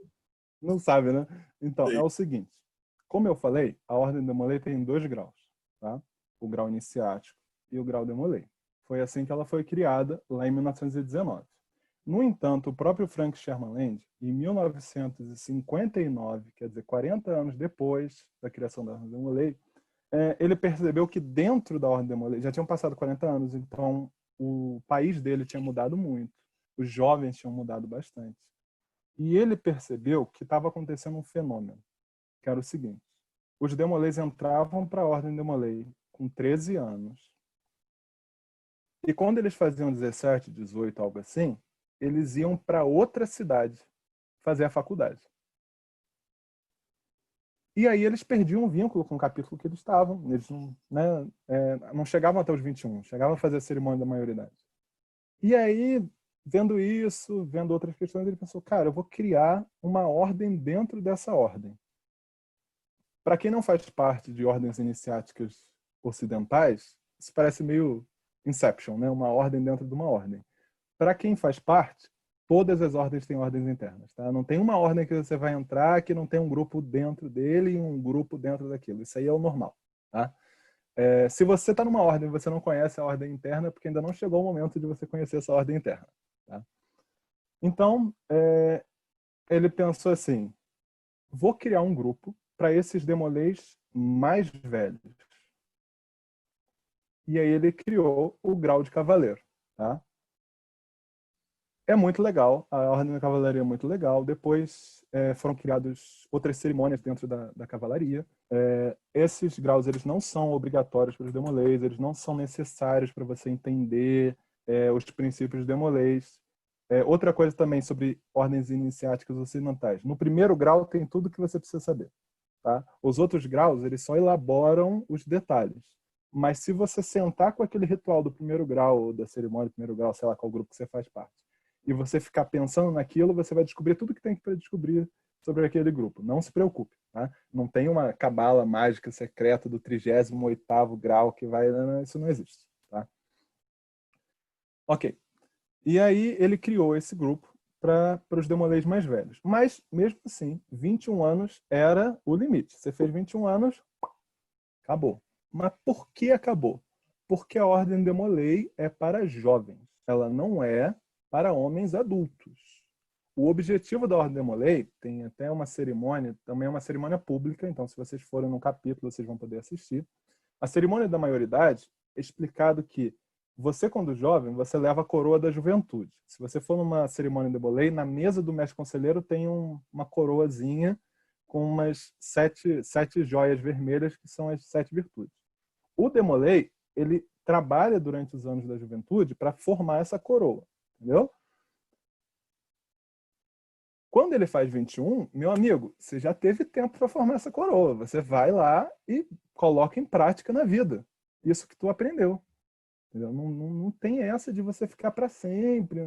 não sabe, né? Então, é o seguinte. Como eu falei, a Ordem de Molay tem 2 graus, tá? O grau iniciático e o grau de Molay. Foi assim que ela foi criada, lá em 1919. No entanto, o próprio Frank Sherman Land, em 1959, quer dizer, 40 anos depois da criação da Ordem de Molay, ele percebeu que dentro da Ordem de Molay, já tinham passado 40 anos, então o país dele tinha mudado muito, os jovens tinham mudado bastante. E ele percebeu que estava acontecendo um fenômeno, que era o seguinte: os Demolays entravam para a Ordem de Molay com 13 anos. E quando eles faziam 17, 18, algo assim, eles iam para outra cidade fazer a faculdade. E aí eles perdiam o vínculo com o capítulo que eles estavam. Eles não chegavam até os 21, chegavam a fazer a cerimônia da maioridade. E aí, vendo isso, vendo outras questões, ele pensou, cara, eu vou criar uma ordem dentro dessa ordem. Para quem não faz parte de ordens iniciáticas ocidentais, isso parece meio Inception, né? Uma ordem dentro de uma ordem. Para quem faz parte, todas as ordens têm ordens internas. Tá? Não tem uma ordem que você vai entrar que não tem um grupo dentro dele e um grupo dentro daquilo. Isso aí é o normal. Tá? Se você está numa ordem e você não conhece a ordem interna, porque ainda não chegou o momento de você conhecer essa ordem interna. Tá? Então, ele pensou assim, vou criar um grupo para esses Demolays mais velhos. E aí ele criou o grau de cavaleiro. Tá? É muito legal, a Ordem da Cavalaria é muito legal. Depois foram criadas outras cerimônias dentro da cavalaria. Esses graus eles não são obrigatórios para os Demolays, eles não são necessários para você entender os princípios Demolays. Outra coisa também sobre ordens iniciáticas ocidentais. No primeiro grau tem tudo que você precisa saber. Tá? Os outros graus eles só elaboram os detalhes. Mas se você sentar com aquele ritual do primeiro grau, ou da cerimônia do primeiro grau, sei lá qual grupo que você faz parte, e você ficar pensando naquilo, você vai descobrir tudo que tem para descobrir sobre aquele grupo. Não se preocupe. Tá? Não tem uma cabala mágica secreta do 38º grau que vai... Isso não existe. Ok. E aí ele criou esse grupo para os Demolês mais velhos. Mas, mesmo assim, 21 anos era o limite. Você fez 21 anos, acabou. Mas por que acabou? Porque a Ordem Demolei é para jovens. Ela não é para homens adultos. O objetivo da Ordem Demolei tem até uma cerimônia, também é uma cerimônia pública, então se vocês forem no capítulo, vocês vão poder assistir. A cerimônia da maioridade é explicado que você, quando jovem, você leva a coroa da juventude. Se você for numa cerimônia de Demolei, na mesa do mestre conselheiro tem uma coroazinha com umas sete joias vermelhas, que são as 7 virtudes. O Demolei, ele trabalha durante os anos da juventude para formar essa coroa, entendeu? Quando ele faz 21, meu amigo, você já teve tempo para formar essa coroa. Você vai lá e coloca em prática na vida isso que tu aprendeu. Entendeu? Não tem essa de você ficar para sempre.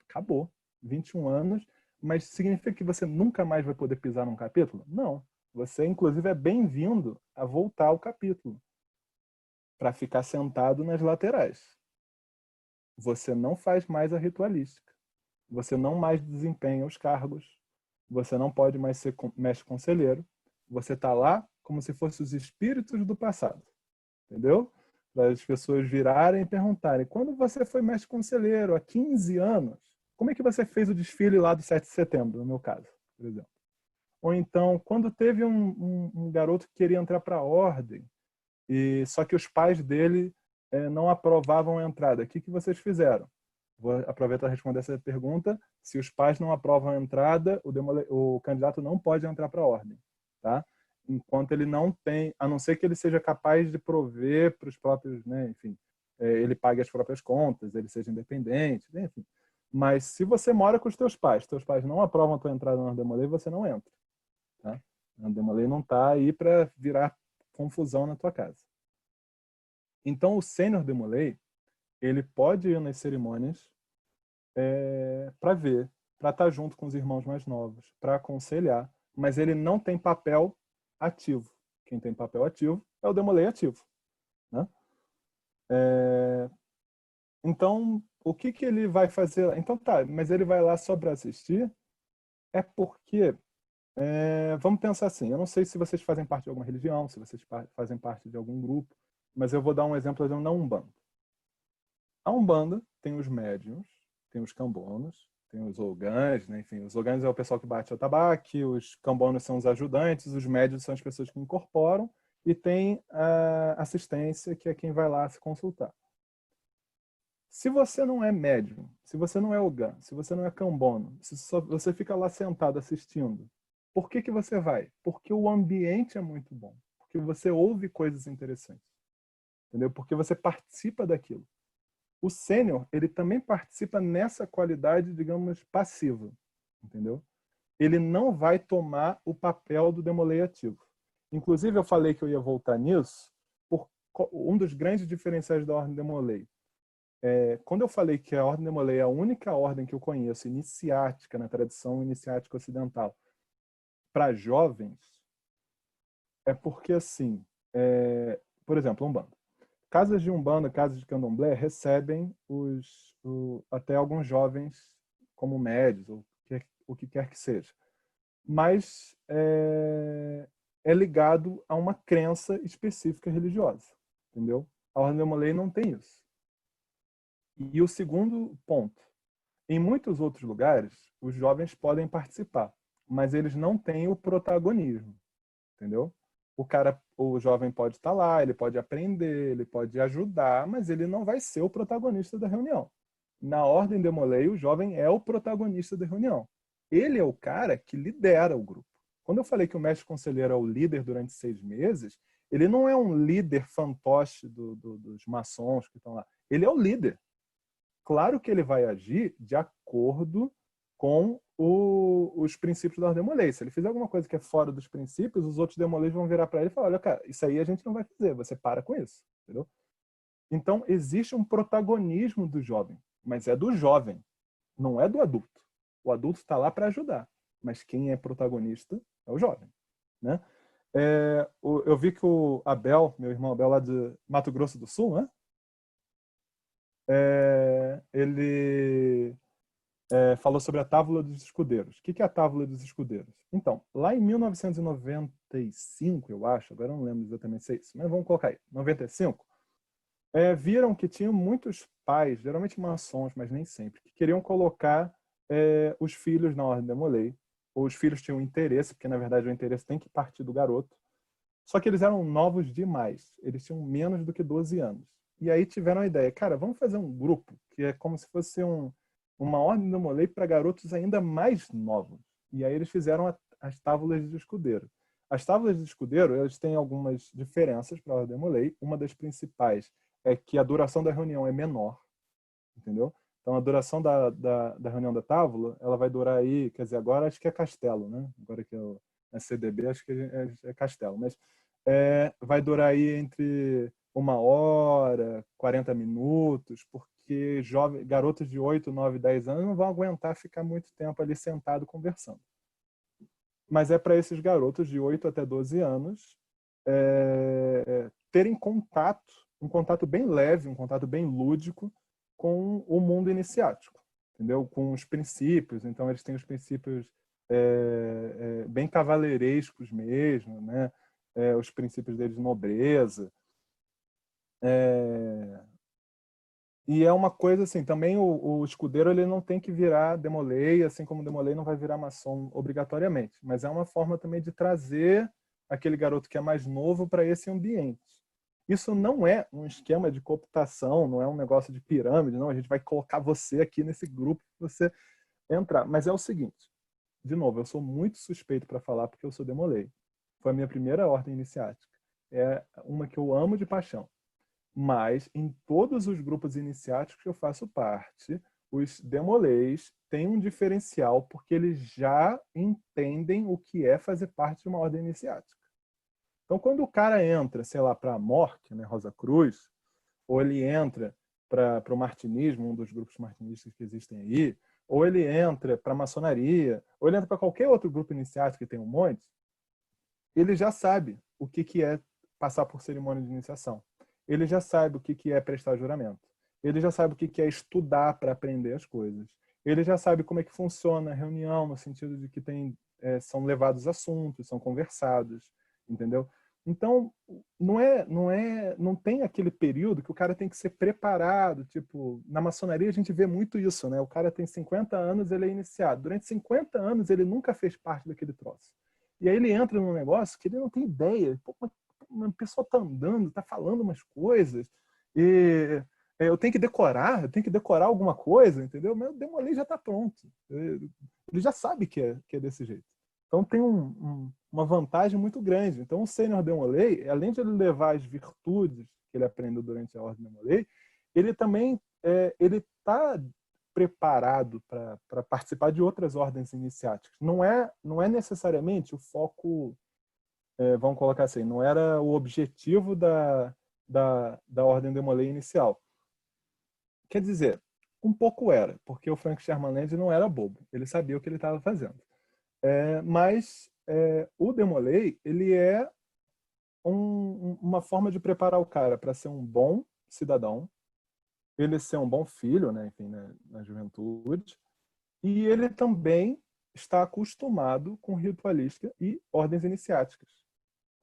Acabou. 21 anos. Mas significa que você nunca mais vai poder pisar num capítulo? Não. Você, inclusive, é bem-vindo a voltar ao capítulo para ficar sentado nas laterais. Você não faz mais a ritualística. Você não mais desempenha os cargos. Você não pode mais ser mestre conselheiro. Você está lá como se fossem os espíritos do passado. Entendeu? Para as pessoas virarem e perguntarem: quando você foi mestre conselheiro, há 15 anos, como é que você fez o desfile lá do 7 de setembro, no meu caso, por exemplo? Ou então, quando teve um garoto que queria entrar para a ordem, só que os pais dele não aprovavam a entrada, o que vocês fizeram? Vou aproveitar para responder essa pergunta. Se os pais não aprovam a entrada, o candidato não pode entrar para a ordem, tá? Enquanto ele não tem, a não ser que ele seja capaz de prover para os próprios, né, enfim, ele pague as próprias contas, ele seja independente, enfim. Mas se você mora com os teus pais não aprovam a tua entrada na Demolei, você não entra, tá? A Demolei não está aí para virar confusão na tua casa. Então o sênior Demolei, ele pode ir nas cerimônias para ver, para estar junto com os irmãos mais novos, para aconselhar, mas ele não tem papel ativo. Quem tem papel ativo é o Demolei ativo, né? Então, o que ele vai fazer? Então tá, mas ele vai lá só para assistir? É porque, vamos pensar assim, eu não sei se vocês fazem parte de alguma religião, se vocês fazem parte de algum grupo, mas eu vou dar um exemplo na Umbanda. A Umbanda tem os médiuns, tem os cambonos, tem os ogãs, né? Enfim, os ogãs é o pessoal que bate o tabaque, os cambonos são os ajudantes, os médiuns são as pessoas que incorporam, e tem a assistência, que é quem vai lá se consultar. Se você não é médium, se você não é ogã, se você não é cambono, se você fica lá sentado assistindo, por que você vai? Porque o ambiente é muito bom, porque você ouve coisas interessantes, entendeu? Porque você participa daquilo. O sênior, ele também participa nessa qualidade, digamos, passiva, entendeu? Ele não vai tomar o papel do Demolei ativo. Inclusive, eu falei que eu ia voltar nisso, por um dos grandes diferenciais da Ordem Demolei. Quando eu falei que a Ordem Demolei é a única ordem que eu conheço, iniciática, na tradição iniciática ocidental, para jovens, é porque, assim, por exemplo, Umbanda. Casas de Umbanda, casas de Candomblé recebem até alguns jovens como médios, ou o que quer que seja. Mas é ligado a uma crença específica religiosa, entendeu? A Ordem Demolei não tem isso. E o segundo ponto, em muitos outros lugares, os jovens podem participar, mas eles não têm o protagonismo, entendeu? O jovem pode estar lá, ele pode aprender, ele pode ajudar, mas ele não vai ser o protagonista da reunião. Na Ordem Demolei, o jovem é o protagonista da reunião. Ele é o cara que lidera o grupo. Quando eu falei que o mestre conselheiro é o líder durante 6 meses, ele não é um líder fantoche dos maçons que estão lá. Ele é o líder. Claro que ele vai agir de acordo com os princípios da Ordem Demolei. Se ele fizer alguma coisa que é fora dos princípios, os outros Demolês vão virar para ele e falar: olha, cara, isso aí a gente não vai fazer, você para com isso, entendeu? Então, existe um protagonismo do jovem, mas é do jovem, não é do adulto. O adulto está lá para ajudar, mas quem é protagonista é o jovem, né? Eu vi que o Abel, meu irmão Abel, lá de Mato Grosso do Sul, né? ele falou sobre a Tábula dos Escudeiros. O que é a Tábula dos Escudeiros? Então, lá em 1995, eu acho, agora eu não lembro exatamente se é isso, mas vamos colocar aí, 95, viram que tinham muitos pais, geralmente maçons, mas nem sempre, que queriam colocar os filhos na Ordem da Molay, ou os filhos tinham interesse, porque na verdade o interesse tem que partir do garoto, só que eles eram novos demais, eles tinham menos do que 12 anos. E aí tiveram a ideia, cara, vamos fazer um grupo, que é como se fosse uma Ordem da Molay para garotos ainda mais novos. E aí eles fizeram as Tábulas de Escudeiro. As Tábulas de Escudeiro, elas têm algumas diferenças para a Ordem da Molay. Uma das principais é que a duração da reunião é menor, entendeu? Então, a duração da reunião da tábula, ela vai durar aí, quer dizer, agora acho que é castelo, né? Agora que é CDB, acho que é castelo. Mas vai durar aí entre 1 hora, 40 minutos, porque garotos de 8, 9, 10 anos não vão aguentar ficar muito tempo ali sentado conversando. Mas é para esses garotos de 8 até 12 anos terem contato, um contato bem leve, um contato bem lúdico com o mundo iniciático, entendeu? Com os princípios. Então, eles têm os princípios bem cavaleirescos mesmo, né? Os princípios deles de nobreza. E é uma coisa assim, também o escudeiro ele não tem que virar Demolay, assim como o Demolay não vai virar maçom obrigatoriamente, mas é uma forma também de trazer aquele garoto que é mais novo para esse ambiente. Isso não é um esquema de cooptação, não é um negócio de pirâmide, não, a gente vai colocar você aqui nesse grupo para você entrar. Mas é o seguinte, de novo, eu sou muito suspeito para falar porque eu sou Demolay. Foi a minha primeira ordem iniciática. É uma que eu amo de paixão. Mas em todos os grupos iniciáticos que eu faço parte, os Demolays têm um diferencial porque eles já entendem o que é fazer parte de uma ordem iniciática. Então, quando o cara entra, sei lá, para a MORC, né, Rosa Cruz, ou ele entra para o martinismo, um dos grupos martinistas que existem aí, ou ele entra para a maçonaria, ou ele entra para qualquer outro grupo iniciático que tem um monte, ele já sabe o que é passar por cerimônia de iniciação. Ele já sabe o que é prestar juramento. Ele já sabe o que é estudar para aprender as coisas. Ele já sabe como é que funciona a reunião, no sentido de que são levados assuntos, são conversados, entendeu? Então, não tem aquele período que o cara tem que ser preparado. Tipo, na maçonaria a gente vê muito isso, né? O cara tem 50 anos, ele é iniciado. Durante 50 anos ele nunca fez parte daquele troço. E aí ele entra num negócio que ele não tem ideia. Pô, uma pessoa tá andando, tá falando umas coisas, e eu tenho que decorar alguma coisa, entendeu? Meu Demolay já tá pronto. Ele já sabe que é desse jeito. Então tem uma vantagem muito grande. Então o Sênior Demolay, além de ele levar as virtudes que ele aprendeu durante a Ordem Demolay, ele também ele tá preparado para participar de outras ordens iniciáticas. Não é necessariamente o foco, vamos colocar assim, não era o objetivo da Ordem Demolay inicial. Quer dizer, um pouco era, porque o Frank Sherman Land não era bobo, ele sabia o que ele estava fazendo. Mas o Demolay, ele é uma forma de preparar o cara para ser um bom cidadão, ele ser um bom filho, né, enfim, na juventude, e ele também está acostumado com ritualística e ordens iniciáticas.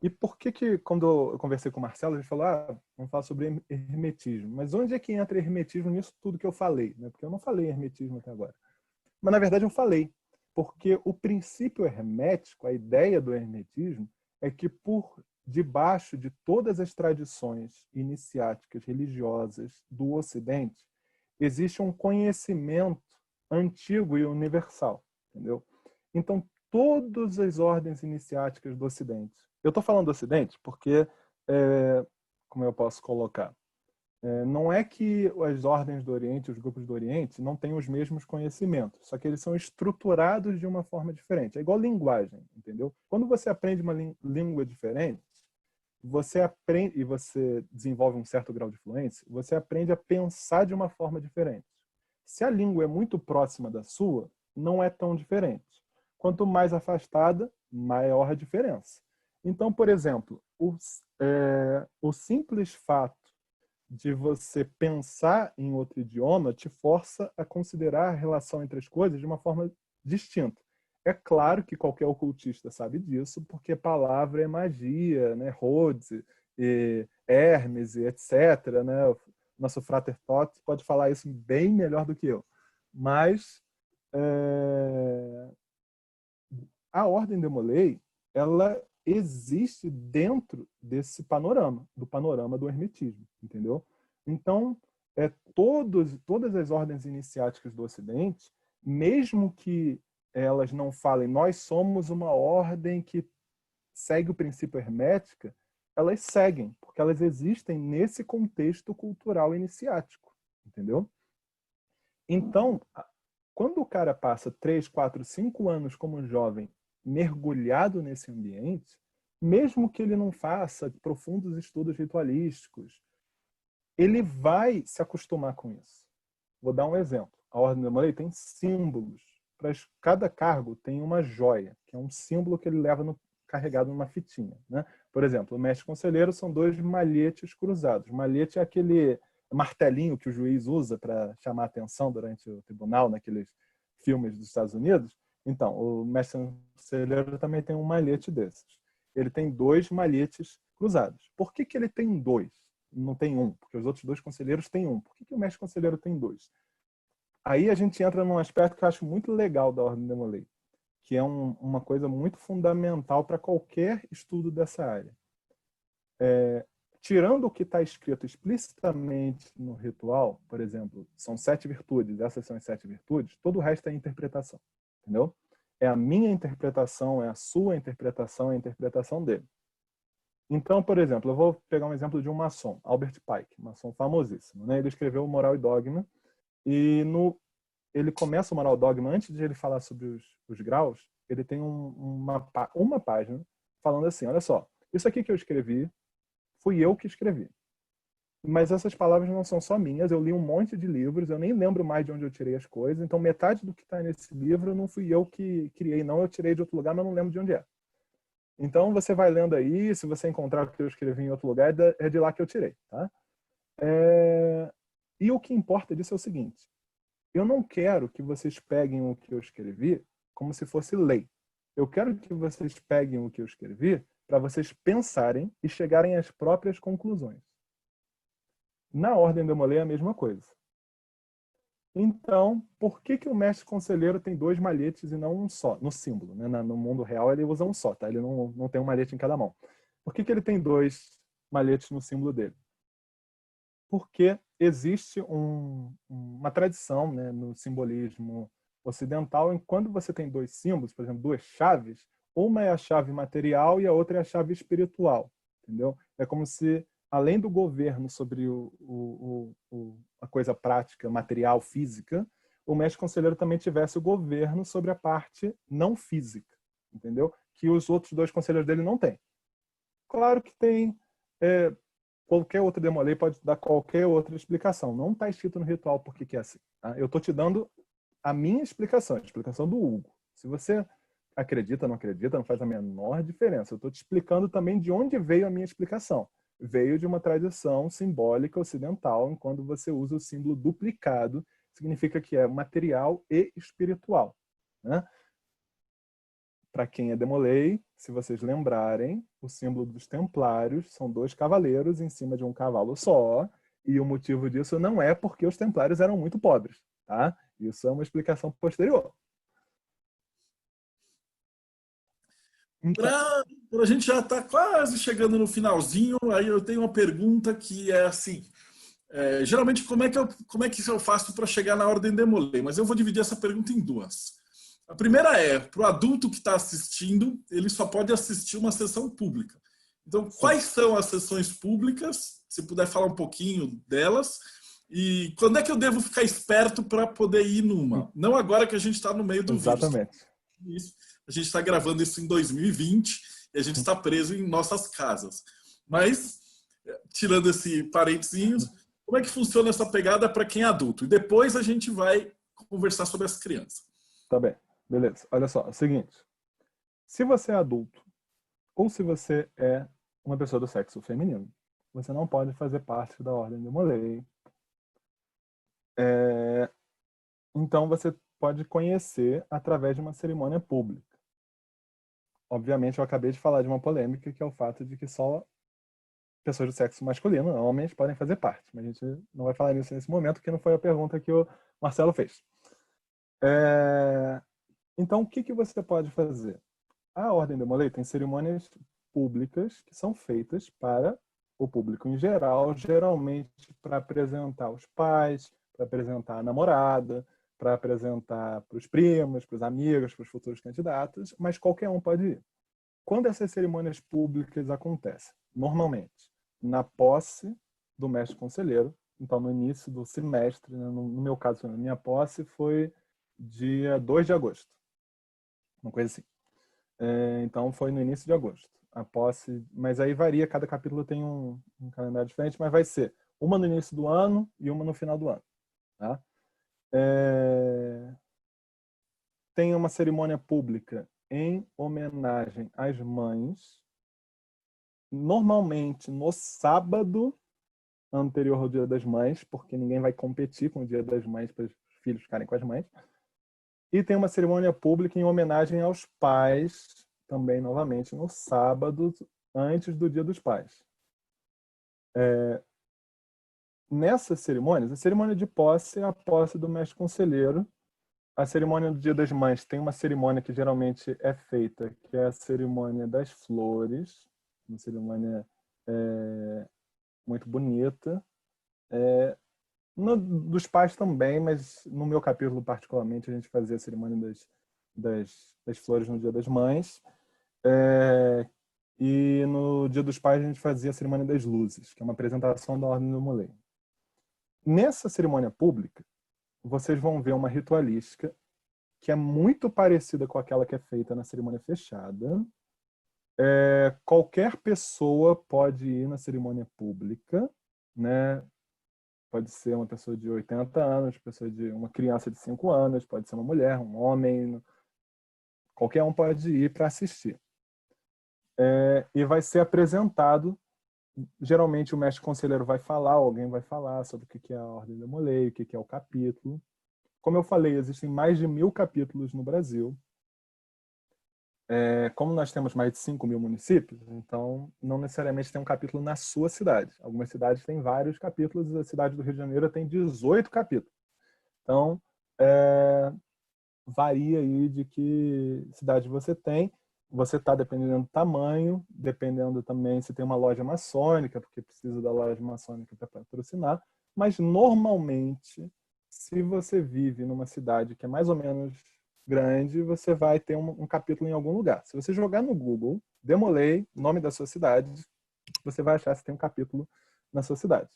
E por que quando eu conversei com o Marcelo, ele falou, vamos falar sobre hermetismo. Mas onde é que entra hermetismo nisso tudo que eu falei? Né? Porque eu não falei hermetismo até agora. Mas, na verdade, eu falei. Porque o princípio hermético, a ideia do hermetismo, é que por debaixo de todas as tradições iniciáticas religiosas do Ocidente, existe um conhecimento antigo e universal, entendeu? Então, todas as ordens iniciáticas do Ocidente. Eu estou falando do Ocidente porque, como eu posso colocar, não é que as ordens do Oriente, os grupos do Oriente, não têm os mesmos conhecimentos, só que eles são estruturados de uma forma diferente. É igual linguagem, entendeu? Quando você aprende uma língua diferente, você aprende e você desenvolve um certo grau de fluência, você aprende a pensar de uma forma diferente. Se a língua é muito próxima da sua, não é tão diferente. Quanto mais afastada, maior a diferença. Então, por exemplo, o simples fato de você pensar em outro idioma te força a considerar a relação entre as coisas de uma forma distinta. É claro que qualquer ocultista sabe disso, porque palavra é magia, né? Rhodes, e Hermes, e etc. Né? O nosso Frater Tot pode falar isso bem melhor do que eu. Mas a Ordem de Molay, ela existe dentro desse panorama, do panorama do hermetismo, entendeu? Então, todas as ordens iniciáticas do Ocidente, mesmo que elas não falem, nós somos uma ordem que segue o princípio hermética, elas seguem, porque elas existem nesse contexto cultural iniciático, entendeu? Então, quando o cara passa 3, 4, 5 anos como jovem mergulhado nesse ambiente, mesmo que ele não faça profundos estudos ritualísticos, ele vai se acostumar com isso. Vou dar um exemplo. A Ordem de Molay tem símbolos. Cada cargo tem uma joia, que é um símbolo que ele leva carregado numa fitinha. Né? Por exemplo, o mestre conselheiro são 2 malhetes cruzados. Malhete é aquele martelinho que o juiz usa para chamar a atenção durante o tribunal, naqueles filmes dos Estados Unidos. Então, o mestre conselheiro também tem um malhete desses. Ele tem 2 malhetes cruzados. Por que ele tem 2? Não tem um, porque os outros 2 conselheiros têm um. Por que o mestre conselheiro tem 2? Aí a gente entra num aspecto que eu acho muito legal da Ordem de Molay, que é uma coisa muito fundamental para qualquer estudo dessa área. Tirando o que está escrito explicitamente no ritual, por exemplo, são 7 virtudes, essas são as 7 virtudes, todo o resto é interpretação, entendeu? É a minha interpretação, é a sua interpretação, é a interpretação dele. Então, por exemplo, eu vou pegar um exemplo de um maçom, Albert Pike, maçom famosíssimo. Né? Ele escreveu o Moral e Dogma, e ele começa o Moral e Dogma, antes de ele falar sobre os graus, ele tem uma página falando assim, olha só, isso aqui que eu escrevi, fui eu que escrevi. Mas essas palavras não são só minhas, eu li um monte de livros, eu nem lembro mais de onde eu tirei as coisas, então metade do que está nesse livro não fui eu que criei, não, eu tirei de outro lugar, mas não lembro de onde é. Então você vai lendo aí, se você encontrar o que eu escrevi em outro lugar, é de lá que eu tirei. Tá? E o que importa disso é o seguinte, eu não quero que vocês peguem o que eu escrevi como se fosse lei. Eu quero que vocês peguem o que eu escrevi para vocês pensarem e chegarem às próprias conclusões. Na Ordem de Molay é a mesma coisa. Então, por que o mestre conselheiro tem 2 malhetes e não um só? No símbolo, né? No mundo real ele usa um só, tá? Ele não tem um malhete em cada mão. Por que ele tem 2 malhetes no símbolo dele? Porque existe uma tradição, né, no simbolismo ocidental, em quando você tem 2 símbolos, por exemplo, 2 chaves, uma é a chave material e a outra é a chave espiritual, entendeu? É como se, além do governo sobre a coisa prática, material, física, o mestre conselheiro também tivesse o governo sobre a parte não física, entendeu? Que os outros 2 conselheiros dele não têm. Claro que tem... qualquer outro Demolay pode dar qualquer outra explicação. Não está escrito no ritual por que é assim. Tá? Eu estou te dando a minha explicação, a explicação do Hugo. Se você acredita, não acredita, não faz a menor diferença. Eu estou te explicando também de onde veio a minha explicação. Veio de uma tradição simbólica ocidental, em quando você usa o símbolo duplicado, significa que é material e espiritual. Né? Para quem é Demolay, se vocês lembrarem, o símbolo dos templários são 2 cavaleiros em cima de um cavalo só, e o motivo disso não é porque os templários eram muito pobres. Tá? Isso é uma explicação posterior. Então, a gente já está quase chegando no finalzinho, aí eu tenho uma pergunta que é assim, geralmente como é que eu faço para chegar na Ordem de Molay? Mas eu vou dividir essa pergunta em 2. A primeira é, para o adulto que está assistindo, ele só pode assistir uma sessão pública. Então, quais são as sessões públicas? Se puder falar um pouquinho delas. E quando é que eu devo ficar esperto para poder ir numa? Não agora que a gente está no meio do Exatamente. vírus. A gente está gravando isso em 2020 e a gente está preso em nossas casas. Mas, tirando esse parênteses, como é que funciona essa pegada para quem é adulto? E depois a gente vai conversar sobre as crianças. Tá bem. Beleza. Olha só, é o seguinte. Se você é adulto ou se você é uma pessoa do sexo feminino, você não pode fazer parte da Ordem de Molay. Então, você pode conhecer através de uma cerimônia pública. Obviamente, eu acabei de falar de uma polêmica, que é o fato de que só pessoas do sexo masculino, homens, podem fazer parte. Mas a gente não vai falar nisso nesse momento, porque não foi a pergunta que o Marcelo fez. Então, o que você pode fazer? A Ordem de Molay tem cerimônias públicas que são feitas para o público em geral, geralmente para apresentar os pais, para apresentar a namorada, para apresentar para os primos, para os amigos, para os futuros candidatos, mas qualquer um pode ir. Quando essas cerimônias públicas acontecem? Normalmente, na posse do mestre conselheiro, então no início do semestre, né? No meu caso, a minha posse foi dia 2 de agosto, uma coisa assim. Então foi no início de agosto. A posse, mas aí varia, cada capítulo tem um calendário diferente, mas vai ser uma no início do ano e uma no final do ano. Tá? Tem uma cerimônia pública em homenagem às mães, normalmente no sábado anterior ao Dia das Mães, porque ninguém vai competir com o Dia das Mães para os filhos ficarem com as mães. E tem uma cerimônia pública em homenagem aos pais, também novamente no sábado, antes do Dia dos Pais. Nessas cerimônias, a cerimônia de posse é a posse do mestre conselheiro. A cerimônia do Dia das Mães tem uma cerimônia que geralmente é feita, que é a cerimônia das flores, uma cerimônia muito bonita. Dos pais também, mas no meu capítulo particularmente a gente fazia a cerimônia das flores no Dia das Mães. E no Dia dos Pais a gente fazia a cerimônia das luzes, que é uma apresentação da Ordem do Molay. Nessa cerimônia pública, vocês vão ver uma ritualística que é muito parecida com aquela que é feita na cerimônia fechada. Qualquer pessoa pode ir na cerimônia pública, né? Pode ser uma pessoa de 80 anos, uma criança de 5 anos, pode ser uma mulher, um homem. Qualquer um pode ir para assistir. E vai ser apresentado. Geralmente o mestre conselheiro vai falar, alguém vai falar sobre o que é a Ordem do Molay, o que é o capítulo. Como eu falei, existem mais de 1000 capítulos no Brasil. Como nós temos mais de 5.000 municípios, então não necessariamente tem um capítulo na sua cidade. Algumas cidades têm vários capítulos, a cidade do Rio de Janeiro tem 18 capítulos. Então, varia aí de que cidade você tem. Você está dependendo do tamanho, dependendo também se tem uma loja maçônica, porque precisa da loja maçônica para patrocinar. Mas, normalmente, se você vive numa cidade que é mais ou menos grande, você vai ter um capítulo em algum lugar. Se você jogar no Google, Demolay, nome da sua cidade, você vai achar se tem um capítulo na sua cidade.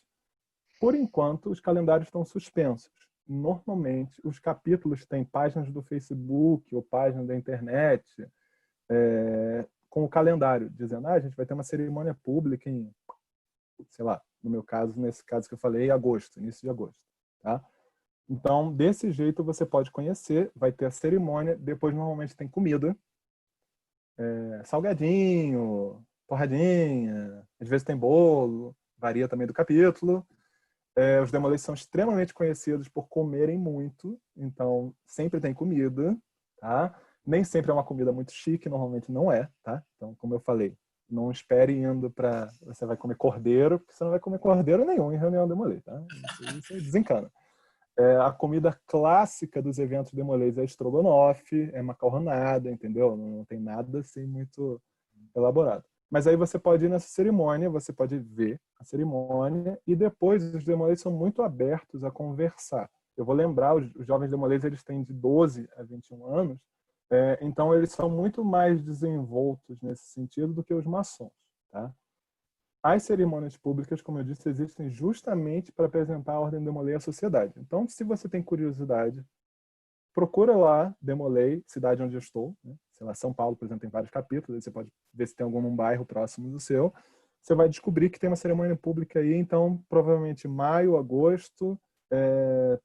Por enquanto, os calendários estão suspensos. Normalmente, os capítulos têm páginas do Facebook ou páginas da internet, com o calendário, dizendo, a gente vai ter uma cerimônia pública em, sei lá, no meu caso, nesse caso que eu falei, agosto, início de agosto. Tá? Então, desse jeito você pode conhecer, vai ter a cerimônia, depois normalmente tem comida, salgadinho, torradinha, às vezes tem bolo, varia também do capítulo. Os Demolay são extremamente conhecidos por comerem muito, então sempre tem comida, tá? Nem sempre é uma comida muito chique, normalmente não é, tá? Então, como eu falei, não espere indo para... Você vai comer cordeiro, porque você não vai comer cordeiro nenhum em reunião Demolay, tá? Isso desencana. A comida clássica dos eventos Demolay é estrogonofe, é macarronada, entendeu? Não tem nada assim muito elaborado. Mas aí você pode ir nessa cerimônia, você pode ver a cerimônia e depois os Demolay são muito abertos a conversar. Eu vou lembrar, os jovens Demolay eles têm de 12 a 21 anos, então eles são muito mais desenvoltos nesse sentido do que os maçons. Tá? As cerimônias públicas, como eu disse, existem justamente para apresentar a Ordem Demolay à sociedade. Então, se você tem curiosidade, procura lá, Demolay, cidade onde eu estou. Né? Sei lá, São Paulo, por exemplo, tem vários capítulos. Aí você pode ver se tem algum bairro próximo do seu. Você vai descobrir que tem uma cerimônia pública aí, então, provavelmente maio, agosto,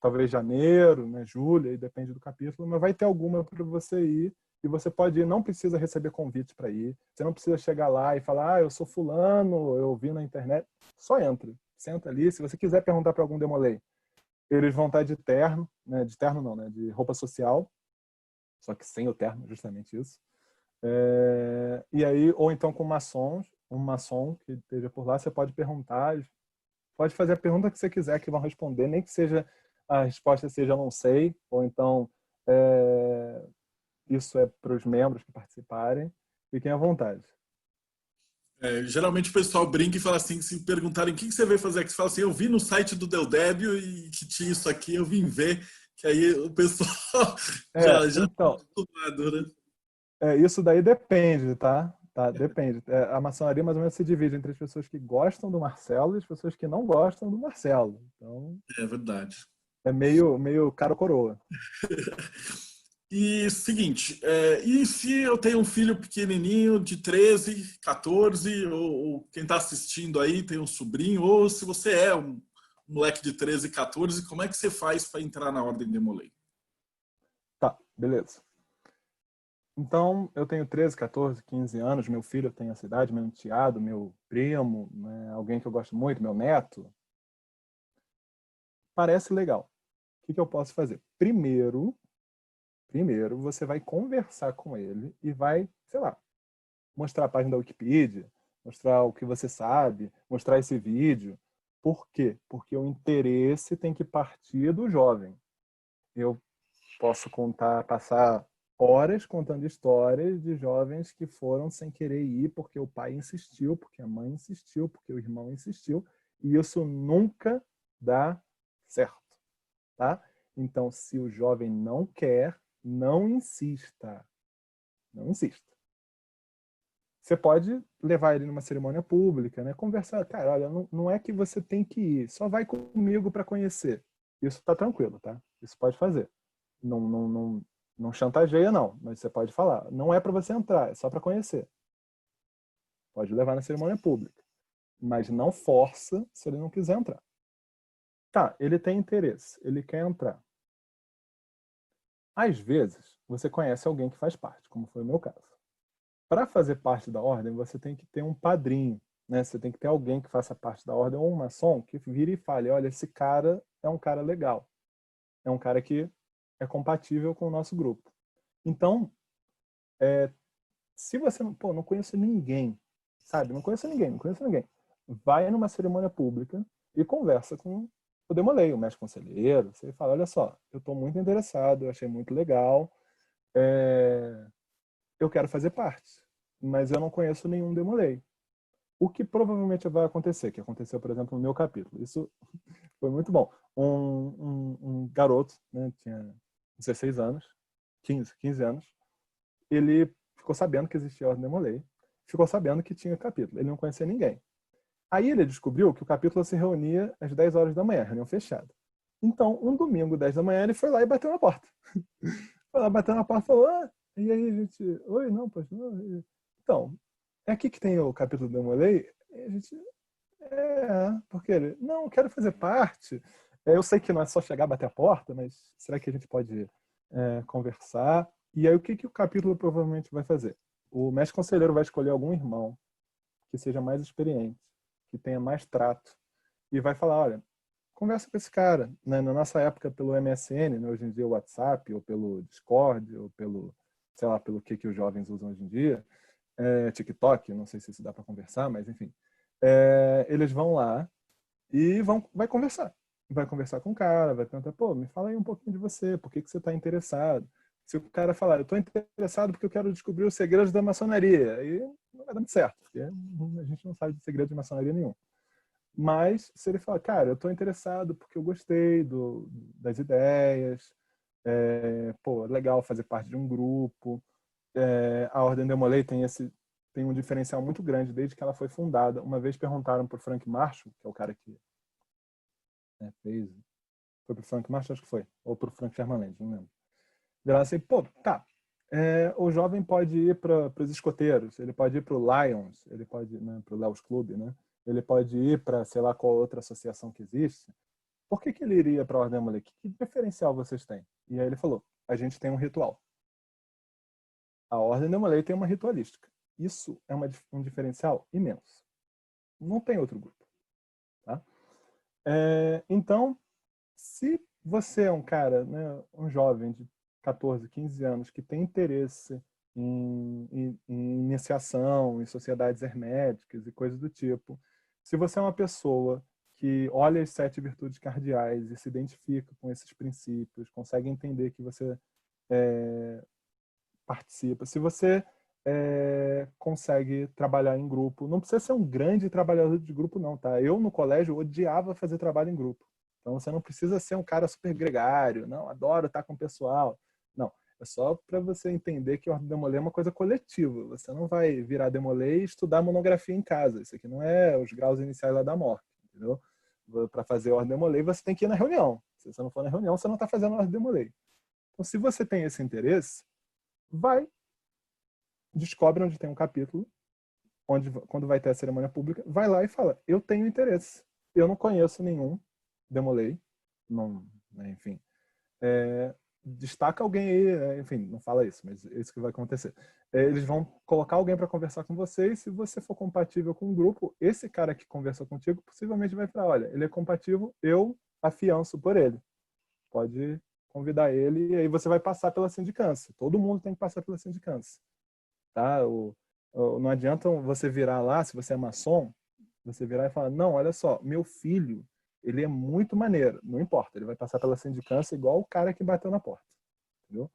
talvez janeiro, né, julho, aí depende do capítulo, mas vai ter alguma para você ir e você pode ir, não precisa receber convite para ir, você não precisa chegar lá e falar, eu sou fulano, eu vi na internet. Só entra, senta ali. Se você quiser perguntar para algum Demolei, eles vão estar de terno, né? De terno não, né? De roupa social, só que sem o terno, justamente isso. E aí, ou então com maçons, um maçom que esteja por lá, você pode perguntar, pode fazer a pergunta que você quiser, que vão responder, nem que seja a resposta seja não sei, ou então isso é para os membros que participarem, fiquem à vontade. Geralmente o pessoal brinca e fala assim, se perguntarem o que você veio fazer aqui, você fala assim, eu vi no site do Del Débio e que tinha isso aqui, eu vim ver, que aí o pessoal já tá Então, acostumado, né? isso daí depende, tá? Depende. A maçonaria mais ou menos se divide entre as pessoas que gostam do Marcelo e as pessoas que não gostam do Marcelo. Então, É verdade. é meio cara ou coroa. E seguinte, e se eu tenho um filho pequenininho de 13, 14, ou quem está assistindo aí tem um sobrinho, ou se você é um moleque de 13, 14, como é que você faz para entrar na Ordem Demolei? Tá, beleza. Então, eu tenho 13, 14, 15 anos, meu filho tem essa idade, meu enteado, meu primo, né, alguém que eu gosto muito, meu neto. Parece legal. O que eu posso fazer? Primeiro, você vai conversar com ele e vai, sei lá, mostrar a página da Wikipedia, mostrar o que você sabe, mostrar esse vídeo. Por quê? Porque o interesse tem que partir do jovem. Eu posso passar horas contando histórias de jovens que foram sem querer ir porque o pai insistiu, porque a mãe insistiu, porque o irmão insistiu, e isso nunca dá certo, tá? Então, se o jovem não quer, não insista. Não insista. Você pode levar ele numa cerimônia pública, né? Conversar, cara, olha, não é que você tem que ir, só vai comigo para conhecer. Isso tá tranquilo, tá? Isso pode fazer. Não chantageia, não, mas você pode falar. Não é para você entrar, é só para conhecer. Pode levar na cerimônia pública. Mas não força se ele não quiser entrar. Tá, ele tem interesse, ele quer entrar. Às vezes, você conhece alguém que faz parte, como foi o meu caso. Para fazer parte da ordem, você tem que ter um padrinho, né? Você tem que ter alguém que faça parte da ordem, ou um maçom que vire e fale, olha, esse cara é um cara legal. É um cara que é compatível com o nosso grupo. Então, se você não conhece ninguém, sabe? Não conheço ninguém. Vai numa cerimônia pública e conversa com o Demolei, o mestre conselheiro. Você fala, olha só, eu estou muito interessado, eu achei muito legal, eu quero fazer parte, mas eu não conheço nenhum Demolei. O que provavelmente vai acontecer, que aconteceu, por exemplo, no meu capítulo. Isso foi muito bom. Um garoto, né, tinha 16 anos, 15 anos, ele ficou sabendo que existia a Ordem Demolei, ficou sabendo que tinha capítulo. Ele não conhecia ninguém. Aí ele descobriu que o capítulo se reunia às 10 horas da manhã, reunião fechada. Então, um domingo, 10 da manhã, ele foi lá e bateu na porta. Foi lá, bateu na porta e falou, e aí, gente, oi, não, pois não. Então, é aqui que tem o capítulo do Demolei? E a gente, porque ele, não, quero fazer parte. Eu sei que não é só chegar, bater a porta, mas será que a gente pode conversar? E aí, o que o capítulo provavelmente vai fazer? O mestre conselheiro vai escolher algum irmão que seja mais experiente, que tenha mais trato, e vai falar, olha, conversa com esse cara, né? Na nossa época pelo MSN, né? Hoje em dia o WhatsApp, ou pelo Discord, ou pelo, sei lá, pelo que os jovens usam hoje em dia, TikTok, não sei se isso dá para conversar, mas enfim, eles vão lá e vai conversar. Vai conversar com o cara, vai perguntar, pô, me fala aí um pouquinho de você, por que você está interessado? Se o cara falar, eu estou interessado porque eu quero descobrir os segredos da maçonaria, aí não vai dar muito certo, porque a gente não sabe de segredo de maçonaria nenhum. Mas se ele falar, cara, eu estou interessado porque eu gostei das ideias, pô, legal fazer parte de um grupo, a Ordem Demolei tem um diferencial muito grande desde que ela foi fundada. Uma vez perguntaram para o Frank Marshall, que é o cara que fez, foi para o Frank Marshall, acho que foi, ou para o Frank Sherman, não lembro. Viraram assim, pô, tá, o jovem pode ir para os escoteiros, ele pode ir para o Lions, ele pode ir, né, para o Leos Club, né? Ele pode ir para sei lá qual outra associação que existe. Por que ele iria para a Ordem Demolei? Que diferencial vocês têm? E aí ele falou, a gente tem um ritual. A Ordem Demolei tem uma ritualística. Isso é um diferencial imenso. Não tem outro grupo. Tá? Então, se você é um cara, né, um jovem de 14, 15 anos que tem interesse em iniciação, em sociedades herméticas e coisas do tipo, se você é uma pessoa que olha as 7 virtudes cardeais e se identifica com esses princípios, consegue entender que você participa, se você consegue trabalhar em grupo, não precisa ser um grande trabalhador de grupo não, tá? Eu no colégio odiava fazer trabalho em grupo. Então você não precisa ser um cara super gregário, não, adoro estar com o pessoal. Não, é só para você entender que a Ordem Demolei é uma coisa coletiva. Você não vai virar Demolei e estudar monografia em casa. Isso aqui não é os graus iniciais lá da morte, entendeu? Para fazer a Ordem Demolei, você tem que ir na reunião. Se você não for na reunião, você não está fazendo a Ordem Demolei. Então, se você tem esse interesse, descobre onde tem um capítulo, quando vai ter a cerimônia pública, vai lá e fala, eu tenho interesse. Eu não conheço nenhum Demolei, não, né, enfim. Destaca alguém aí, enfim, não fala isso, mas é isso que vai acontecer. Eles vão colocar alguém para conversar com você e se você for compatível com o grupo, esse cara que conversou contigo possivelmente vai falar, olha, ele é compatível, eu afianço por ele. Pode convidar ele e aí você vai passar pela sindicância. Todo mundo tem que passar pela sindicância. Tá? Não adianta você virar lá, se você é maçom, você virar e falar, não, olha só, meu filho, ele é muito maneiro. Não importa, ele vai passar pela sindicância igual o cara que bateu na porta. Entendeu?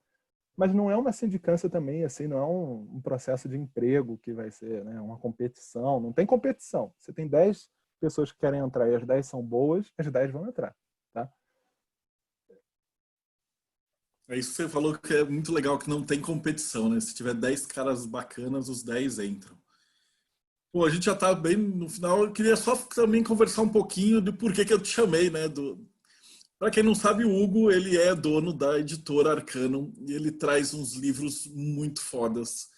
Mas não é uma sindicância também, assim, não é um processo de emprego que vai ser, né, uma competição. Não tem competição. Você tem 10 pessoas que querem entrar e as 10 são boas, as 10 vão entrar. Tá? É isso que você falou que é muito legal, que não tem competição, né? Se tiver 10 caras bacanas, os 10 entram. Pô, a gente já tá bem no final. Eu queria só também conversar um pouquinho de por que eu te chamei, né? Para quem não sabe, o Hugo, ele é dono da editora Arcanum e ele traz uns livros muito fodas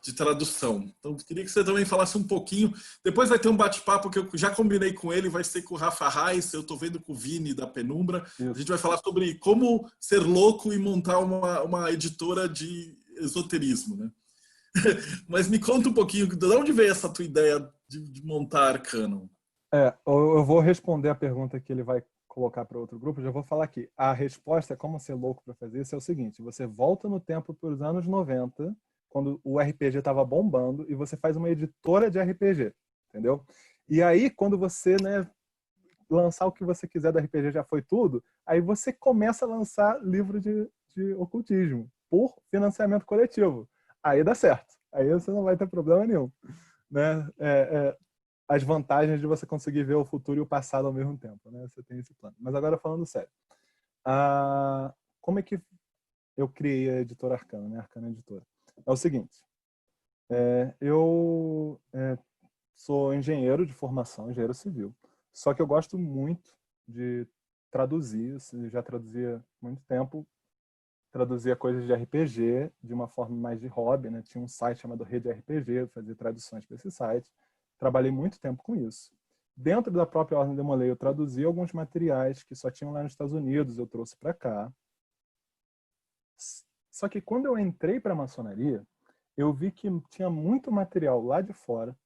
de tradução. Então, eu queria que você também falasse um pouquinho. Depois vai ter um bate-papo que eu já combinei com ele, vai ser com o Rafa Reis, eu estou vendo com o Vini da Penumbra. Isso. A gente vai falar sobre como ser louco e montar uma editora de esoterismo, né? Mas me conta um pouquinho, de onde veio essa tua ideia de montar Arcanum? Eu vou responder a pergunta que ele vai colocar para outro grupo, já vou falar aqui. A resposta é como ser louco para fazer isso é o seguinte, você volta no tempo para os anos 90, quando o RPG estava bombando, e você faz uma editora de RPG, entendeu? E aí, quando você, né, lançar o que você quiser do RPG já foi tudo, aí você começa a lançar livro de ocultismo, por financiamento coletivo. Aí dá certo. Aí você não vai ter problema nenhum. Né? As vantagens de você conseguir ver o futuro e o passado ao mesmo tempo. Né? Você tem esse plano. Mas agora falando sério. Como é que eu criei a editora Arcana, né? Arcana Editora? É o seguinte. Eu sou engenheiro de formação, engenheiro civil. Só que eu gosto muito de traduzir. Já traduzia há muito tempo. Traduzia coisas de RPG de uma forma mais de hobby, né? Tinha um site chamado Rede RPG, eu fazia traduções para esse site. Trabalhei muito tempo com isso. Dentro da própria Ordem Demolei, eu traduzi alguns materiais que só tinham lá nos Estados Unidos, eu trouxe para cá. Só que quando eu entrei para a maçonaria, eu vi que tinha muito material lá de fora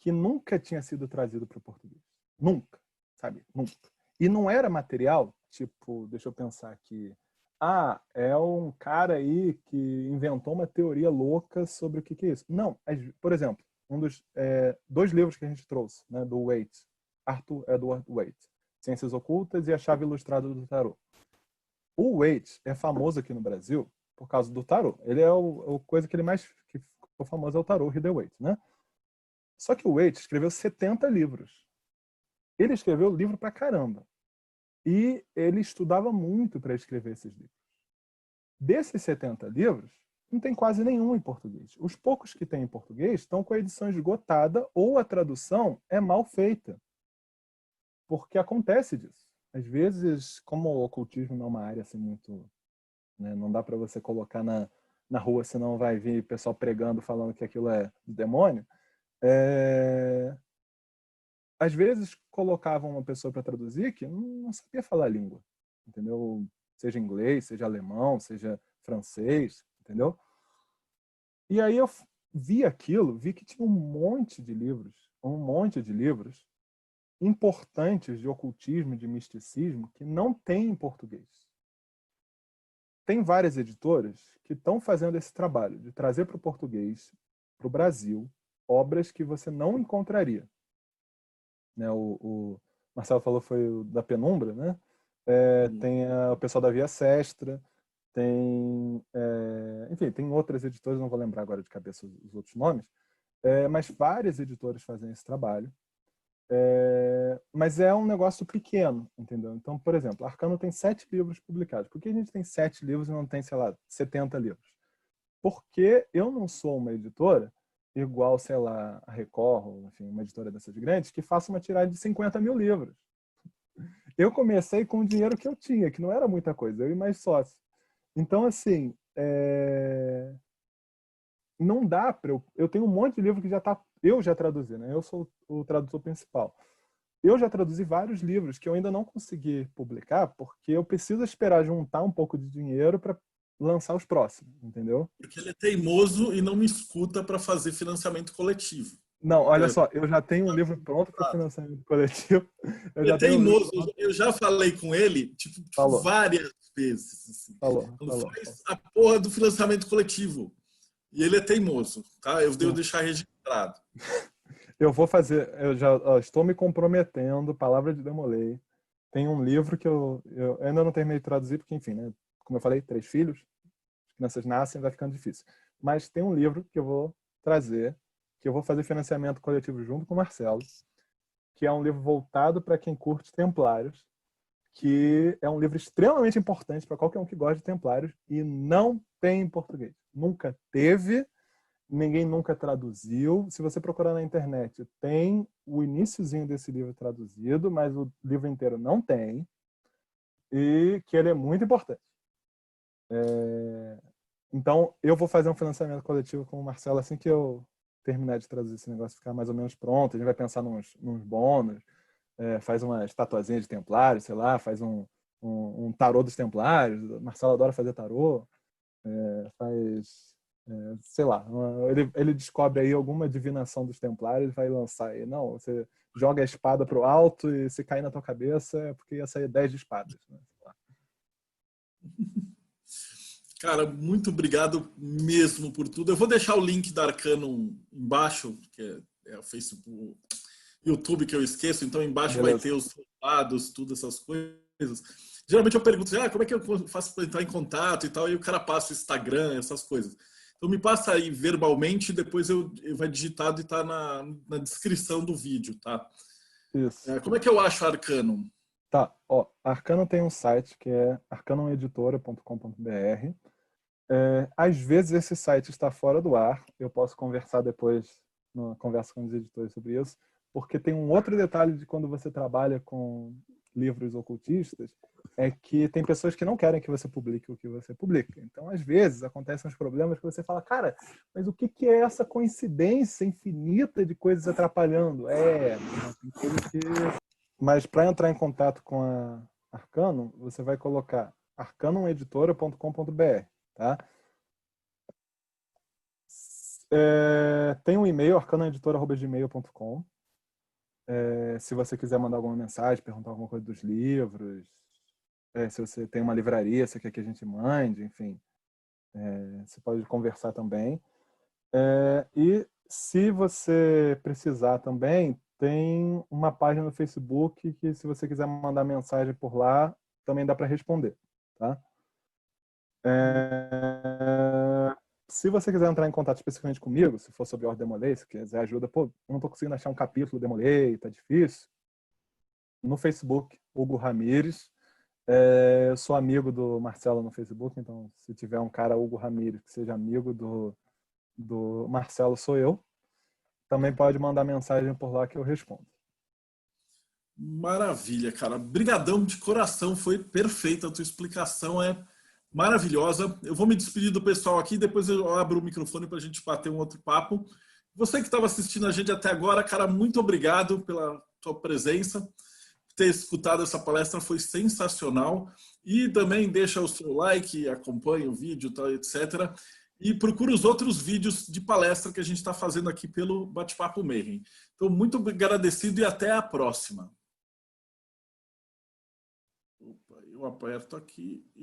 que nunca tinha sido trazido para o português. Nunca, sabe? Nunca. E não era material, tipo, deixa eu pensar aqui, é um cara aí que inventou uma teoria louca sobre o que é isso. Não, por exemplo, um dos 2 livros que a gente trouxe, né, do Waite, Arthur Edward Waite, Ciências Ocultas e a Chave Ilustrada do Tarot. O Waite é famoso aqui no Brasil por causa do tarot. Ele é a coisa que ele mais que ficou famoso é o tarot Rider-Waite, né? Só que o Waite escreveu 70 livros. Ele escreveu livro pra caramba. E ele estudava muito para escrever esses livros. Desses 70 livros, não tem quase nenhum em português. Os poucos que tem em português estão com a edição esgotada ou a tradução é mal feita. Porque acontece disso. Às vezes, como o ocultismo não é uma área assim muito... Né, não dá para você colocar na rua, senão vai vir o pessoal pregando, falando que aquilo é do demônio. Às vezes colocavam uma pessoa para traduzir que não sabia falar a língua, entendeu? Seja inglês, seja alemão, seja francês, entendeu? E aí eu vi aquilo, vi que tinha um monte de livros importantes de ocultismo, de misticismo, que não tem em português. Tem várias editoras que estão fazendo esse trabalho de trazer para o português, para o Brasil, obras que você não encontraria. Né, o Marcelo falou foi o da Penumbra, né? Tem o pessoal da Via Sestra, enfim, tem outras editoras, não vou lembrar agora de cabeça os outros nomes, mas várias editoras fazem esse trabalho. Mas é um negócio pequeno, entendeu? Então, por exemplo, Arcano tem 7 livros publicados. Por que a gente tem 7 livros e não tem, sei lá, 70 livros? Porque eu não sou uma editora igual, sei lá, a Record, ou, enfim, uma editora dessas grandes, que faça uma tiragem de 50 mil livros. Eu comecei com o dinheiro que eu tinha, que não era muita coisa, eu e mais sócio. Então, assim, não dá para eu tenho um monte de livro que eu já traduzi, né? Eu sou o tradutor principal. Eu já traduzi vários livros que eu ainda não consegui publicar porque eu preciso esperar juntar um pouco de dinheiro para lançar os próximos, entendeu? Porque ele é teimoso e não me escuta para fazer financiamento coletivo. Não, olha só, eu já tenho um livro pronto para financiamento coletivo. Ele é teimoso. Eu já falei com ele, tipo várias vezes. Assim, quando faz a porra do financiamento coletivo. E ele é teimoso, tá? Eu devo deixar registrado. Eu vou fazer, eu já estou me comprometendo, palavra de Demolei. Tem um livro que eu ainda não terminei de traduzir, porque, enfim, né? Como eu falei, 3 filhos, as crianças nascem, vai ficando difícil. Mas tem um livro que eu vou trazer, que eu vou fazer financiamento coletivo junto com o Marcelo, que é um livro voltado para quem curte Templários, que é um livro extremamente importante para qualquer um que gosta de Templários e não tem em português. Nunca teve, ninguém nunca traduziu. Se você procurar na internet, tem o iniciozinho desse livro traduzido, mas o livro inteiro não tem, e que ele é muito importante. Então, eu vou fazer um financiamento coletivo com o Marcelo assim que eu terminar de traduzir esse negócio, ficar mais ou menos pronto. A gente vai pensar nos bônus, faz uma estatuazinha de Templários, sei lá, faz um tarô dos Templários. O Marcelo adora fazer tarô. Sei lá, ele descobre aí alguma divinação dos Templários e vai lançar aí. Não, você joga a espada pro alto e se cair na tua cabeça é porque ia sair 10 de espadas. Né? Cara, muito obrigado mesmo por tudo. Eu vou deixar o link da Arcano embaixo, que é o Facebook, YouTube que eu esqueço, então embaixo vai ter os dados, tudo essas coisas. Geralmente eu pergunto, como é que eu faço para entrar em contato e tal, e o cara passa o Instagram, essas coisas. Então me passa aí verbalmente, depois eu vai digitado e tá na descrição do vídeo, tá? Isso. Como é que eu acho a Arcano? Tá, ó, a Arcano tem um site que é arcanoeditora.com.br. Às vezes esse site está fora do ar, eu posso conversar depois, numa conversa com os editores sobre isso, porque tem um outro detalhe de quando você trabalha com livros ocultistas, é que tem pessoas que não querem que você publique o que você publica. Então, às vezes, acontecem uns problemas que você fala, cara, mas o que é essa coincidência infinita de coisas atrapalhando? Tem coisa que... Mas para entrar em contato com a Arcano, você vai colocar arcanoeditora.com.br, tá? Tem um e-mail, arcanoeditora@gmail.com. Se você quiser mandar alguma mensagem, perguntar alguma coisa dos livros, se você tem uma livraria, você quer que a gente mande, enfim, você pode conversar também. E se você precisar também, tem uma página no Facebook que, se você quiser mandar mensagem por lá, também dá para responder, tá? Se você quiser entrar em contato especificamente comigo, se for sobre Ordem Demolei, se quiser ajuda, eu não estou conseguindo achar um capítulo Demolei, tá difícil. No Facebook, Hugo Ramires. Eu sou amigo do Marcelo no Facebook, então se tiver um cara, Hugo Ramires, que seja amigo do Marcelo, sou eu. Também pode mandar mensagem por lá que eu respondo. Maravilha, cara. Brigadão de coração, foi perfeita. A tua explicação é maravilhosa. Eu vou me despedir do pessoal aqui, depois eu abro o microfone para a gente bater um outro papo. Você que estava assistindo a gente até agora, cara, muito obrigado pela tua presença. Ter escutado essa palestra foi sensacional. E também deixa o seu like, acompanha o vídeo, tal, etc. e procura os outros vídeos de palestra que a gente está fazendo aqui pelo Bate-Papo Mayhem. Então, muito agradecido e até a próxima. Opa, eu aperto aqui e